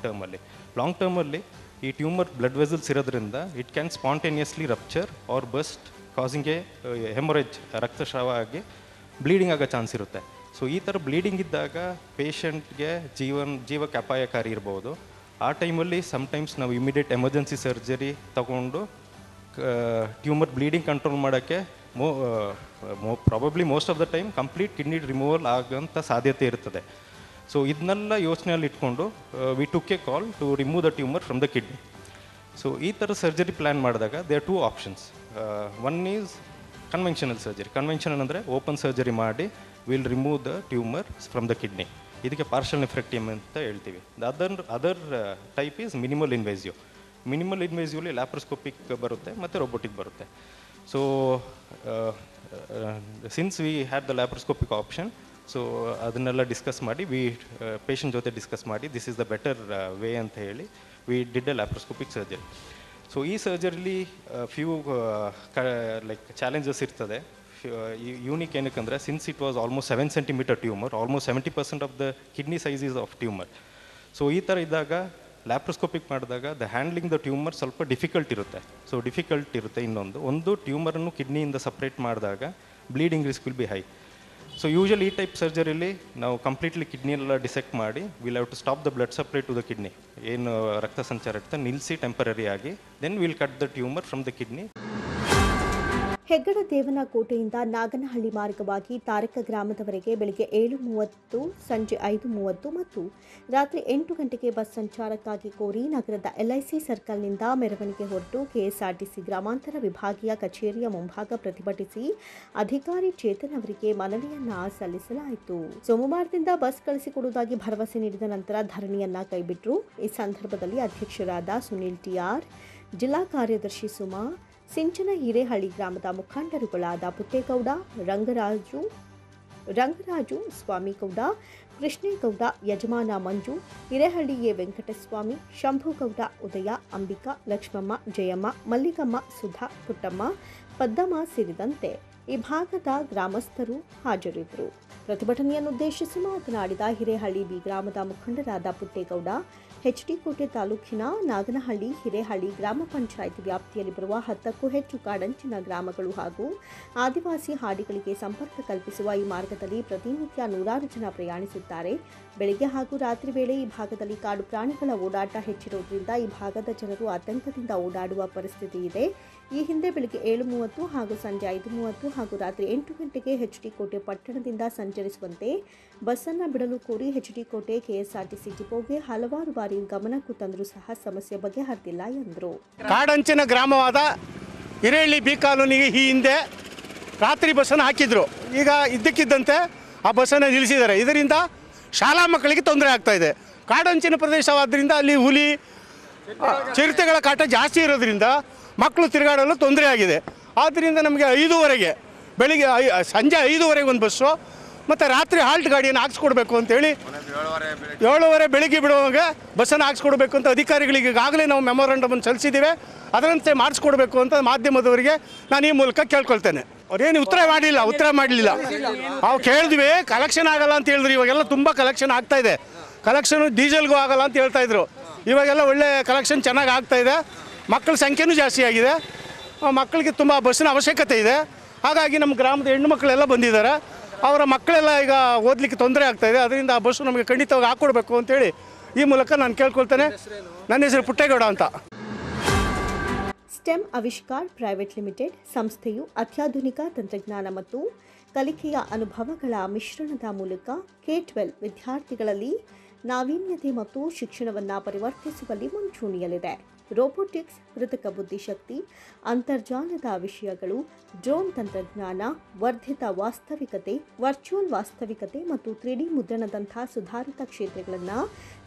ಟರ್ಮಲ್ಲಿ ಈ ಟ್ಯೂಮರ್ ಬ್ಲಡ್ ವೆಸಲ್ಸ್ ಇರೋದ್ರಿಂದ it can spontaneously rupture or burst, causing a haemorrhage, ರಕ್ತಸ್ರಾವ ಆಗಿ ಬ್ಲೀಡಿಂಗ್ ಆಗೋ ಚಾನ್ಸ್ ಇರುತ್ತೆ. ಸೊ ಈ ಥರ ಬ್ಲೀಡಿಂಗ್ ಇದ್ದಾಗ ಪೇಷಂಟ್ಗೆ ಜೀವಕ್ಕೆ ಅಪಾಯಕಾರಿ ಇರ್ಬೋದು. ಆ ಟೈಮಲ್ಲಿ ಸಮ್ಟೈಮ್ಸ್ ನಾವು ಇಮಿಡಿಯೇಟ್ ಎಮರ್ಜೆನ್ಸಿ ಸರ್ಜರಿ ತಗೊಂಡು ಟ್ಯೂಮರ್ ಬ್ಲೀಡಿಂಗ್ ಕಂಟ್ರೋಲ್ ಮಾಡೋಕ್ಕೆ probably most of the time complete kidney removal ಆಗೋಂಥ ಸಾಧ್ಯತೆ ಇರ್ತದೆ. ಸೊ ಇದನ್ನೆಲ್ಲ ಯೋಚನೆಯಲ್ಲಿ ಇಟ್ಕೊಂಡು we took a call to remove the tumour from the kidney. So ಈ ಥರ ಸರ್ಜರಿ ಪ್ಲ್ಯಾನ್ ಮಾಡಿದಾಗ they are 2 options. One is conventional surgery. Conventional ಅಂದರೆ ಓಪನ್ ಸರ್ಜರಿ ಮಾಡಿ will remove the tumour from the kidney. ಇದಕ್ಕೆ partial nephrectomy ಅಂತ ಹೇಳ್ತೀವಿ. Other type is minimal invasively laparoscopic ಬರುತ್ತೆ ಮತ್ತು ರೋಬೋಟಿಕ್ ಬರುತ್ತೆ. So since we had the laparoscopic option, so ಅದನ್ನೆಲ್ಲ discuss ಮಾಡಿ ಪೇಷಂಟ್ ಜೊತೆ ಡಿಸ್ಕಸ್ ಮಾಡಿ this is the better way ಅಂತ ಹೇಳಿ we did a laparoscopic surgery. So ಈ ಸರ್ಜರಿಲಿ ಫ್ಯೂ ಲೈಕ್ ಚಾಲೆಂಜಸ್ ಇರ್ತದೆ. ಯೂನಿಕ್ ಏನಕ್ಕಂದರೆ since it was almost 7 centimetre tumour, almost 70% of the kidney size is of tumour. So ಈ ಥರ ಇದ್ದಾಗ ಲ್ಯಾಪ್ರೋಸ್ಕೋಪಿಕ್ ಮಾಡಿದಾಗ ದ ಹ್ಯಾಂಡ್ಲಿಂಗ್ ದ ಟ್ಯೂಮರ್ ಸ್ವಲ್ಪ ಡಿಫಿಕಲ್ಟ್ ಇರುತ್ತೆ. ಒಂದು ಟ್ಯೂಮರನ್ನು ಕಿಡ್ನಿಯಿಂದ ಸಪ್ರೇಟ್ ಮಾಡಿದಾಗ bleeding risk will be high. So usually ಈ ಟೈಪ್ ಸರ್ಜರಿಲಿ ನಾವು ಕಂಪ್ಲೀಟ್ಲಿ ಕಿಡ್ನಿ ಎಲ್ಲ ಡಿಸೆಕ್ಟ್ ಮಾಡಿ will have to stop the blood supply to the kidney, ಏನು ರಕ್ತ ಸಂಚಾರ ಇರುತ್ತೆ ನಿಲ್ಲಿಸಿ ಟೆಂಪರರಿ ಆಗಿ, then will cut the tumour from the kidney. Heggada ದೇವನಕೋಟೆಯಿಂದ ನಾಗನಹಳ್ಳಿ ಮಾರ್ಗವಾಗಿ ತಾರಕ ಗ್ರಾಮದವರೆಗೆ ಬೆಳಗ್ಗೆ 7:30, ಸಂಜೆ 5:30 ಮತ್ತು ರಾತ್ರಿ 8 ಗಂಟೆಗೆ ಬಸ್ ಸಂಚಾರಕ್ಕಾಗಿ ಕೋರಿ ನಗರದ LIC ಸರ್ಕಲ್ನಿಂದ ಮೆರವಣಿಗೆ ಹೊರಟು KSRTC ಗ್ರಾಮಾಂತರ ವಿಭಾಗೀಯ ಕಚೇರಿಯ ಮುಂಭಾಗ ಪ್ರತಿಭಟಿಸಿ ಅಧಿಕಾರಿ ಚೇತನ್ ಅವರಿಗೆ ಮನವಿಯನ್ನ ಸಲ್ಲಿಸಲಾಯಿತು. ಸೋಮವಾರದಿಂದ ಬಸ್ ಕಳಿಸಿಕೊಡುವುದಾಗಿ ಭರವಸೆ ನೀಡಿದ ನಂತರ ಧರಣಿಯನ್ನ ಕೈಬಿಟ್ಟರು. ಈ ಸಂದರ್ಭದಲ್ಲಿ ಅಧ್ಯಕ್ಷರಾದ ಸುನಿಲ್ TR, ಜಿಲ್ಲಾ ಕಾರ್ಯದರ್ಶಿ ಸುಮಾ, ಸಿಂಚನ ಹಿರೇಹಳ್ಳಿ ಗ್ರಾಮದ ಮುಖಂಡರುಗಳಾದ ಪುಟ್ಟೇಗೌಡ, ರಂಗರಾಜು, ಸ್ವಾಮಿಗೌಡ, ಕೃಷ್ಣೇಗೌಡ, ಯಜಮಾನ ಮಂಜು, ಹಿರೇಹಳ್ಳಿ ಎ ವೆಂಕಟಸ್ವಾಮಿ, ಶಂಭುಗೌಡ, ಉದಯ, ಅಂಬಿಕಾ, ಲಕ್ಷ್ಮಮ್ಮ, ಜಯಮ್ಮ, ಮಲ್ಲಿಕಮ್ಮ, ಸುಧಾ, ಪುಟ್ಟಮ್ಮ, ಪದ್ದಮ್ಮ ಸೇರಿದಂತೆ ಈ ಭಾಗದ ಗ್ರಾಮಸ್ಥರು ಹಾಜರಿದ್ದರು. ಪ್ರತಿಭಟನೆಯನ್ನುದ್ದೇಶಿಸಿ ಮಾತನಾಡಿದ ಹಿರೇಹಳ್ಳಿ ಬಿ ಗ್ರಾಮದ ಮುಖಂಡರಾದ ಪುಟ್ಟೇಗೌಡ, HD ಕೋಟೆ ತಾಲೂಕಿನ ನಾಗನಹಳ್ಳಿ, ಹಿರೇಹಳ್ಳಿ ಗ್ರಾಮ ಪಂಚಾಯಿತಿ ವ್ಯಾಪ್ತಿಯಲ್ಲಿ ಬರುವ 10ಕ್ಕೂ ಹೆಚ್ಚು ಕಾಡಂಚಿನ ಗ್ರಾಮಗಳು ಹಾಗೂ ಆದಿವಾಸಿ ಹಾಡಿಗಳಿಗೆ ಸಂಪರ್ಕ ಕಲ್ಪಿಸುವ ಈ ಮಾರ್ಗದಲ್ಲಿ ಪ್ರತಿನಿತ್ಯ ನೂರಾರು ಜನ ಪ್ರಯಾಣಿಸುತ್ತಾರೆ. ಬೆಳಗ್ಗೆ ಹಾಗೂ ರಾತ್ರಿ ವೇಳೆ ಈ ಭಾಗದಲ್ಲಿ ಕಾಡು ಪ್ರಾಣಿಗಳ ಓಡಾಟ ಹೆಚ್ಚಿರುವುದರಿಂದ ಈ ಭಾಗದ ಜನರು ಆತಂಕದಿಂದ ಓಡಾಡುವ ಪರಿಸ್ಥಿತಿ ಇದೆ. ಈ ಹಿಂದೆ ಬೆಳಗ್ಗೆ 7:30 ಹಾಗೂ ಸಂಜೆ 5:30 ಹಾಗೂ ರಾತ್ರಿ 8 ಗಂಟೆಗೆ HD ಕೋಟೆ ಪಟ್ಟಣದಿಂದ ಸಂಚರಿಸುವಂತೆ ಬಸ್ಸನ್ನು ಬಿಡಲು ಕೋರಿ HD ಕೋಟೆ KSRTC ಡಿಪೋಗೆ ಹಲವಾರು ಬಾರಿ ಗಮನಕ್ಕೂ ತಂದರೂ ಸಹ ಸಮಸ್ಯೆ ಬಗೆಹರಿದಿಲ್ಲ ಎಂದರು. ಕಾಡಂಚಿನ ಗ್ರಾಮವಾದ ಹಿರೇಹಳ್ಳಿ ಬಿ ಕಾಲೋನಿಗೆ ಈ ಹಿಂದೆ ರಾತ್ರಿ ಬಸ್ಸನ್ನು ಹಾಕಿದ್ರು. ಈಗ ಇದ್ದಕ್ಕಿದ್ದಂತೆ ಆ ಬಸ್ಸನ್ನು ನಿಲ್ಲಿಸಿದ್ದಾರೆ. ಇದರಿಂದ ಶಾಲಾ ಮಕ್ಕಳಿಗೆ ತೊಂದರೆ ಆಗ್ತಾ ಇದೆ. ಕಾಡಂಚಿನ ಪ್ರದೇಶವಾದ್ದರಿಂದ ಅಲ್ಲಿ ಹುಲಿ, ಚಿರತೆಗಳ ಕಾಟ ಜಾಸ್ತಿ ಇರೋದ್ರಿಂದ ಮಕ್ಕಳು ತಿರುಗಾಡಲು ತೊಂದರೆ ಆಗಿದೆ. ಆದ್ದರಿಂದ ನಮಗೆ 5:00 ಬೆಳಿಗ್ಗೆ ಸಂಜೆ 5:00 ಒಂದು ಬಸ್ಸು ಮತ್ತು ರಾತ್ರಿ ಹಾಲ್ಟ್ ಗಾಡಿಯನ್ನು ಹಾಕ್ಸ್ಕೊಡ್ಬೇಕು ಅಂತೇಳಿ 7:30 ಬೆಳಿಗ್ಗೆ ಬಿಡುವಾಗ ಬಸ್ಸನ್ನು ಹಾಕ್ಸ್ಕೊಡ್ಬೇಕು ಅಂತ ಅಧಿಕಾರಿಗಳಿಗೆ ಈಗಾಗಲೇ ನಾವು ಮೆಮೊರಂಡಮನ್ನು ಸಲ್ಲಿಸಿದ್ದೀವಿ. ಅದರಂತೆ ಮಾಡಿಸ್ಕೊಡ್ಬೇಕು ಅಂತ ಮಾಧ್ಯಮದವರಿಗೆ ನಾನು ಈ ಮೂಲಕ ಕೇಳ್ಕೊಳ್ತೇನೆ. ಅವ್ರೇನು ಉತ್ತರ ಮಾಡಲಿಲ್ಲ. ನಾವು ಕೇಳಿದ್ವಿ, ಕಲೆಕ್ಷನ್ ಆಗಲ್ಲ ಅಂತ ಹೇಳಿದ್ರು. ಇವಾಗೆಲ್ಲ ತುಂಬ ಕಲೆಕ್ಷನ್ ಆಗ್ತಾ ಇದೆ. ಕಲೆಕ್ಷನ್ ಡೀಸೆಲ್ಗೂ ಆಗಲ್ಲ ಅಂತ ಹೇಳ್ತಾ ಇದ್ರು. ಇವಾಗೆಲ್ಲ ಒಳ್ಳೆ ಕಲೆಕ್ಷನ್ ಚೆನ್ನಾಗಿ ಆಗ್ತಾ ಇದೆ. ಮಕ್ಕಳ ಸಂಖ್ಯೆನೂ ಜಾಸ್ತಿ ಆಗಿದೆ. ಮಕ್ಕಳಿಗೆ ತುಂಬ ಬಸ್ಸಿನ ಅವಶ್ಯಕತೆ ಇದೆ. ಹಾಗಾಗಿ ನಮ್ಮ ಗ್ರಾಮದ ಹೆಣ್ಣು ಮಕ್ಕಳೆಲ್ಲ ಬಂದಿದ್ದಾರೆ. ಅವರ ಮಕ್ಕಳೆಲ್ಲ ಈಗ ಓದಲಿಕ್ಕೆ ತೊಂದರೆ ಆಗ್ತಾ ಇದೆ. ಅದರಿಂದ ಆ ಬಸ್ಸು ನಮಗೆ ಖಂಡಿತವಾಗಿ ಹಾಕ್ಕೊಡ್ಬೇಕು ಅಂತೇಳಿ ಈ ಮೂಲಕ ನಾನು ಕೇಳ್ಕೊಳ್ತೇನೆ. ನನ್ನ ಹೆಸರು ಪುಟ್ಟೇಗೌಡ ಅಂತ. ಸ್ಟೆಮ್ ಆವಿಷ್ಕಾರ್ ಪ್ರೈವೇಟ್ ಲಿಮಿಟೆಡ್ ಸಂಸ್ಥೆಯು ಅತ್ಯಾಧುನಿಕ ತಂತ್ರಜ್ಞಾನ ಮತ್ತು ಕಲಿಕೆಯ ಅನುಭವಗಳ ಮಿಶ್ರಣದ ಮೂಲಕ K-12 ವಿದ್ಯಾರ್ಥಿಗಳಲ್ಲಿ ನಾವೀನ್ಯತೆ ಮತ್ತು ಶಿಕ್ಷಣವನ್ನು ಪರಿವರ್ತಿಸುವಲ್ಲಿ ಮುಂಚೂಣಿಯಲ್ಲಿದೆ. ರೋಬೋಟಿಕ್ಸ್, ಕೃತಕ ಬುದ್ಧಿಶಕ್ತಿ, ಅಂತರ್ಜಾಲದ ವಿಷಯಗಳು, ಡ್ರೋನ್ ತಂತ್ರಜ್ಞಾನ, ವರ್ಧಿತ ವಾಸ್ತವಿಕತೆ, ವರ್ಚುವಲ್ ವಾಸ್ತವಿಕತೆ ಮತ್ತು 3D ಮುದ್ರಣದಂತಹ ಸುಧಾರಿತ ಕ್ಷೇತ್ರಗಳನ್ನು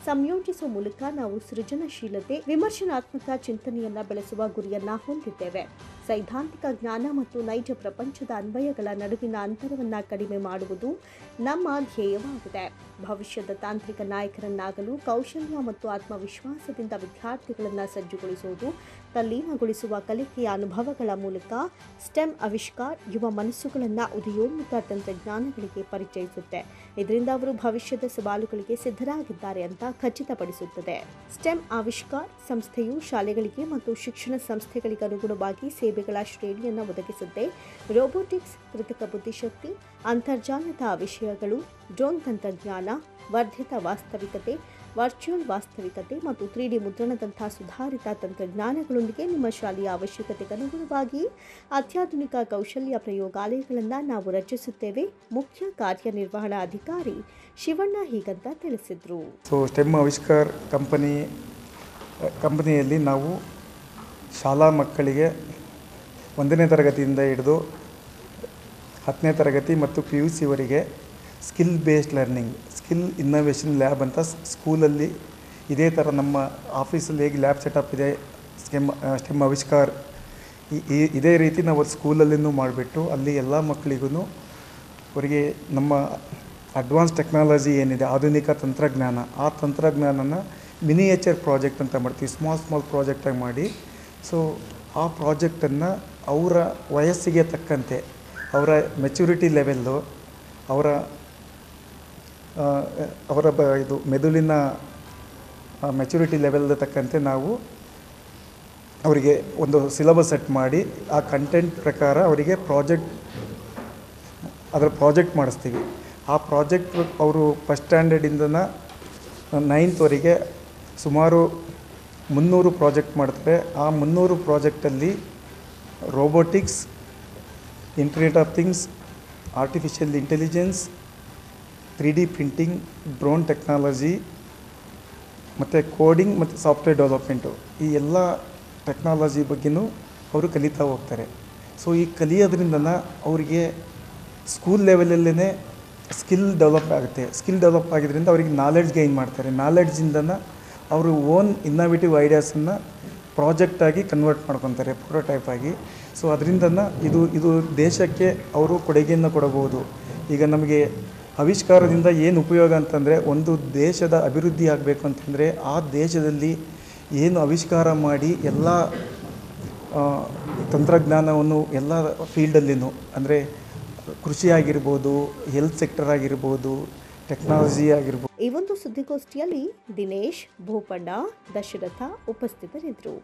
ಸಂಯೋಜಿಸುವ ಮೂಲಕ ನಾವು ಸೃಜನಶೀಲತೆ, ವಿಮರ್ಶನಾತ್ಮಕ ಚಿಂತನೆಯನ್ನು ಬೆಳೆಸುವ ಗುರಿಯನ್ನು ಹೊಂದಿದ್ದೇವೆ. ಸೈದ್ಧಾಂತಿಕ ಜ್ಞಾನ ಮತ್ತು ನೈಜ ಪ್ರಪಂಚದ ಅನ್ವಯಗಳ ನಡುವಿನ ಅಂತರವನ್ನು ಕಡಿಮೆ ಮಾಡುವುದು ನಮ್ಮ ಧ್ಯೇಯವಾಗಿದೆ. ಭವಿಷ್ಯದ ತಾಂತ್ರಿಕ ನಾಯಕರನ್ನಾಗಲು ಕೌಶಲ್ಯ ಮತ್ತು ಆತ್ಮವಿಶ್ವಾಸದಿಂದ ವಿದ್ಯಾರ್ಥಿಗಳನ್ನು ಸಜ್ಜುಗೊಳಿಸುವುದು, ತಲ್ಲೀನಗೊಳಿಸುವ ಕಲಿಕೆಯ ಅನುಭವಗಳ ಮೂಲಕ ಸ್ಟೆಮ್ ಆವಿಷ್ಕಾರ್ ಯುವ ಮನಸ್ಸುಗಳನ್ನು ಉದಯೋನ್ಮುಖ ತಂತ್ರಜ್ಞಾನಗಳಿಗೆ ಪರಿಚಯಿಸುತ್ತೆ. ಇದರಿಂದ ಅವರು ಭವಿಷ್ಯದ ಸವಾಲುಗಳಿಗೆ ಸಿದ್ಧರಾಗಿದ್ದಾರೆ ಅಂತ ಖಚಿತಪಡಿಸುತ್ತದೆ. ಸ್ಟೆಮ್ ಆವಿಷ್ಕಾರ್ ಸಂಸ್ಥೆಯು ಶಾಲೆಗಳಿಗೆ ಮತ್ತು ಶಿಕ್ಷಣ ಸಂಸ್ಥೆಗಳಿಗೆ ಅನುಗುಣವಾಗಿ ಸೇವೆಗಳ ಶ್ರೇಣಿಯನ್ನು ಒದಗಿಸುತ್ತೆ. ರೋಬೋಟಿಕ್ಸ್, ಕೃತಕ ಬುದ್ಧಿಶಕ್ತಿ, ಅಂತರ್ಜಾಲದ ವಿಷಯಗಳು, ಡ್ರೋನ್ ತಂತ್ರಜ್ಞಾನ, ವರ್ಧಿತ ವಾಸ್ತವಿಕತೆ, ವರ್ಚುವಲ್ ವಾಸ್ತವಿಕತೆ ಮತ್ತು 3D ಮುದ್ರಣದಂತಹ ಸುಧಾರಿತ ತಂತ್ರಜ್ಞಾನಗಳೊಂದಿಗೆ ನಿಮ್ಮ ಶಾಲೆಯ ಅವಶ್ಯಕತೆಗೆ ಅನುಗುಣವಾಗಿ ಅತ್ಯಾಧುನಿಕ ಕೌಶಲ್ಯ ಪ್ರಯೋಗಾಲಯಗಳನ್ನು ನಾವು ರಚಿಸುತ್ತೇವೆ. ಮುಖ್ಯ ಕಾರ್ಯನಿರ್ವಹಣಾ ಅಧಿಕಾರಿ ಶಿವಣ್ಣ ಹೀಗಂತ ತಿಳಿಸಿದರು. ಸ್ಟೆಮ್ ಆವಿಷ್ಕಾರ್ ಕಂಪನಿಯಲ್ಲಿ ನಾವು ಶಾಲಾ ಮಕ್ಕಳಿಗೆ 1ನೇ ತರಗತಿಯಿಂದ ಹಿಡಿದು 10ನೇ ತರಗತಿ ಮತ್ತು PUCವರೆಗೆ skill based learning, skill innovation lab ಅಂತ ಸ್ಕೂಲಲ್ಲಿ ಇದೇ ಥರ ನಮ್ಮ ಆಫೀಸಲ್ಲಿ ಹೇಗೆ ಲ್ಯಾಬ್ ಸೆಟಪ್ ಇದೆ ಸ್ಟೆಮ್ ಆವಿಷ್ಕಾರ್ ಇದೇ ರೀತಿ ನಾವು ಸ್ಕೂಲಲ್ಲಿನೂ ಮಾಡಿಬಿಟ್ಟು ಅಲ್ಲಿ ಎಲ್ಲ ಮಕ್ಕಳಿಗೂ ಅವರಿಗೆ ನಮ್ಮ ಅಡ್ವಾನ್ಸ್ ಟೆಕ್ನಾಲಜಿ ಏನಿದೆ, ಆಧುನಿಕ ತಂತ್ರಜ್ಞಾನ, ಆ ತಂತ್ರಜ್ಞಾನನ ಮಿನಿಯೇಚರ್ ಪ್ರಾಜೆಕ್ಟ್ ಅಂತ ಮಾಡ್ತೀವಿ, ಸ್ಮಾಲ್ ಪ್ರಾಜೆಕ್ಟಾಗಿ ಮಾಡಿ. ಸೊ ಆ ಪ್ರಾಜೆಕ್ಟನ್ನು ಅವರ ವಯಸ್ಸಿಗೆ ತಕ್ಕಂತೆ ಅವರ ಮೆಚುರಿಟಿ ಲೆವೆಲ್ಲು, ಅವರ ಇದು ಮೆದುಳಿನ ಮೆಚುರಿಟಿ ಲೆವೆಲ್ ತಕ್ಕಂತೆ ನಾವು ಅವರಿಗೆ ಒಂದು ಸಿಲೆಬಸ್ ಸೆಟ್ ಮಾಡಿ ಆ ಕಂಟೆಂಟ್ ಪ್ರಕಾರ ಅವರಿಗೆ ಪ್ರಾಜೆಕ್ಟ್ ಮಾಡಿಸ್ತೀವಿ. ಆ ಪ್ರಾಜೆಕ್ಟ್ ಅವರು ಫಸ್ಟ್ ಸ್ಟ್ಯಾಂಡರ್ಡಿಂದ 9th ಸುಮಾರು 300 ಪ್ರಾಜೆಕ್ಟ್ ಮಾಡ್ತಾರೆ. ಆ 300 ಪ್ರಾಜೆಕ್ಟಲ್ಲಿ robotics, internet of things, artificial intelligence, 3D printing, drone technology ಮತ್ತು ಕೋಡಿಂಗ್ ಮತ್ತು ಸಾಫ್ಟ್ವೇರ್ ಡೆವಲಪ್ಮೆಂಟು, ಈ ಎಲ್ಲ ಟೆಕ್ನಾಲಜಿ ಬಗ್ಗೆನೂ ಅವರು ಕಲಿತಾ ಹೋಗ್ತಾರೆ. ಸೊ ಈ ಕಲಿಯೋದ್ರಿಂದ ಅವರಿಗೆ ಸ್ಕೂಲ್ ಲೆವೆಲಲ್ಲೇ ಸ್ಕಿಲ್ ಡೆವಲಪ್ ಆಗುತ್ತೆ. ಸ್ಕಿಲ್ ಡೆವಲಪ್ ಆಗಿದ್ದರಿಂದ ಅವರಿಗೆ ನಾಲೆಡ್ಜ್ ಗೈನ್ ಮಾಡ್ತಾರೆ. ನಾಲೆಡ್ಜಿಂದ ಅವರು ಓನ್ ಇನ್ನೋವೇಟಿವ್ ಐಡಿಯಾಸನ್ನು ಪ್ರಾಜೆಕ್ಟಾಗಿ ಕನ್ವರ್ಟ್ ಮಾಡ್ಕೊತಾರೆ, ಪ್ರೋಟೋಟೈಪ್ ಆಗಿ. ಸೊ ಅದರಿಂದ ಇದು ದೇಶಕ್ಕೆ ಅವರು ಕೊಡುಗೆಯನ್ನು ಕೊಡಬಹುದು. ಈಗ ನಮಗೆ ಆವಿಷ್ಕಾರದಿಂದ ಏನು ಉಪಯೋಗ ಅಂತಂದರೆ, ಒಂದು ದೇಶದ ಅಭಿವೃದ್ಧಿ ಆಗಬೇಕು ಅಂತಂದರೆ ಆ ದೇಶದಲ್ಲಿ ಏನು ಆವಿಷ್ಕಾರ ಮಾಡಿ ಎಲ್ಲ ತಂತ್ರಜ್ಞಾನವನ್ನು ಎಲ್ಲ ಫೀಲ್ಡಲ್ಲಿನೂ, ಅಂದರೆ ಕೃಷಿ ಆಗಿರ್ಬೋದು, ಹೆಲ್ತ್ ಸೆಕ್ಟರ್ ಆಗಿರ್ಬೋದು, ಟೆಕ್ನಾಲಜಿ ಆಗಿರ್ಬೋದು. ಈ ಒಂದು ಸುದ್ದಿಗೋಷ್ಠಿಯಲ್ಲಿ ದಿನೇಶ್, ಭೂಪಣ್ಣ, ದಶರಥ ಉಪಸ್ಥಿತರಿದ್ದರು.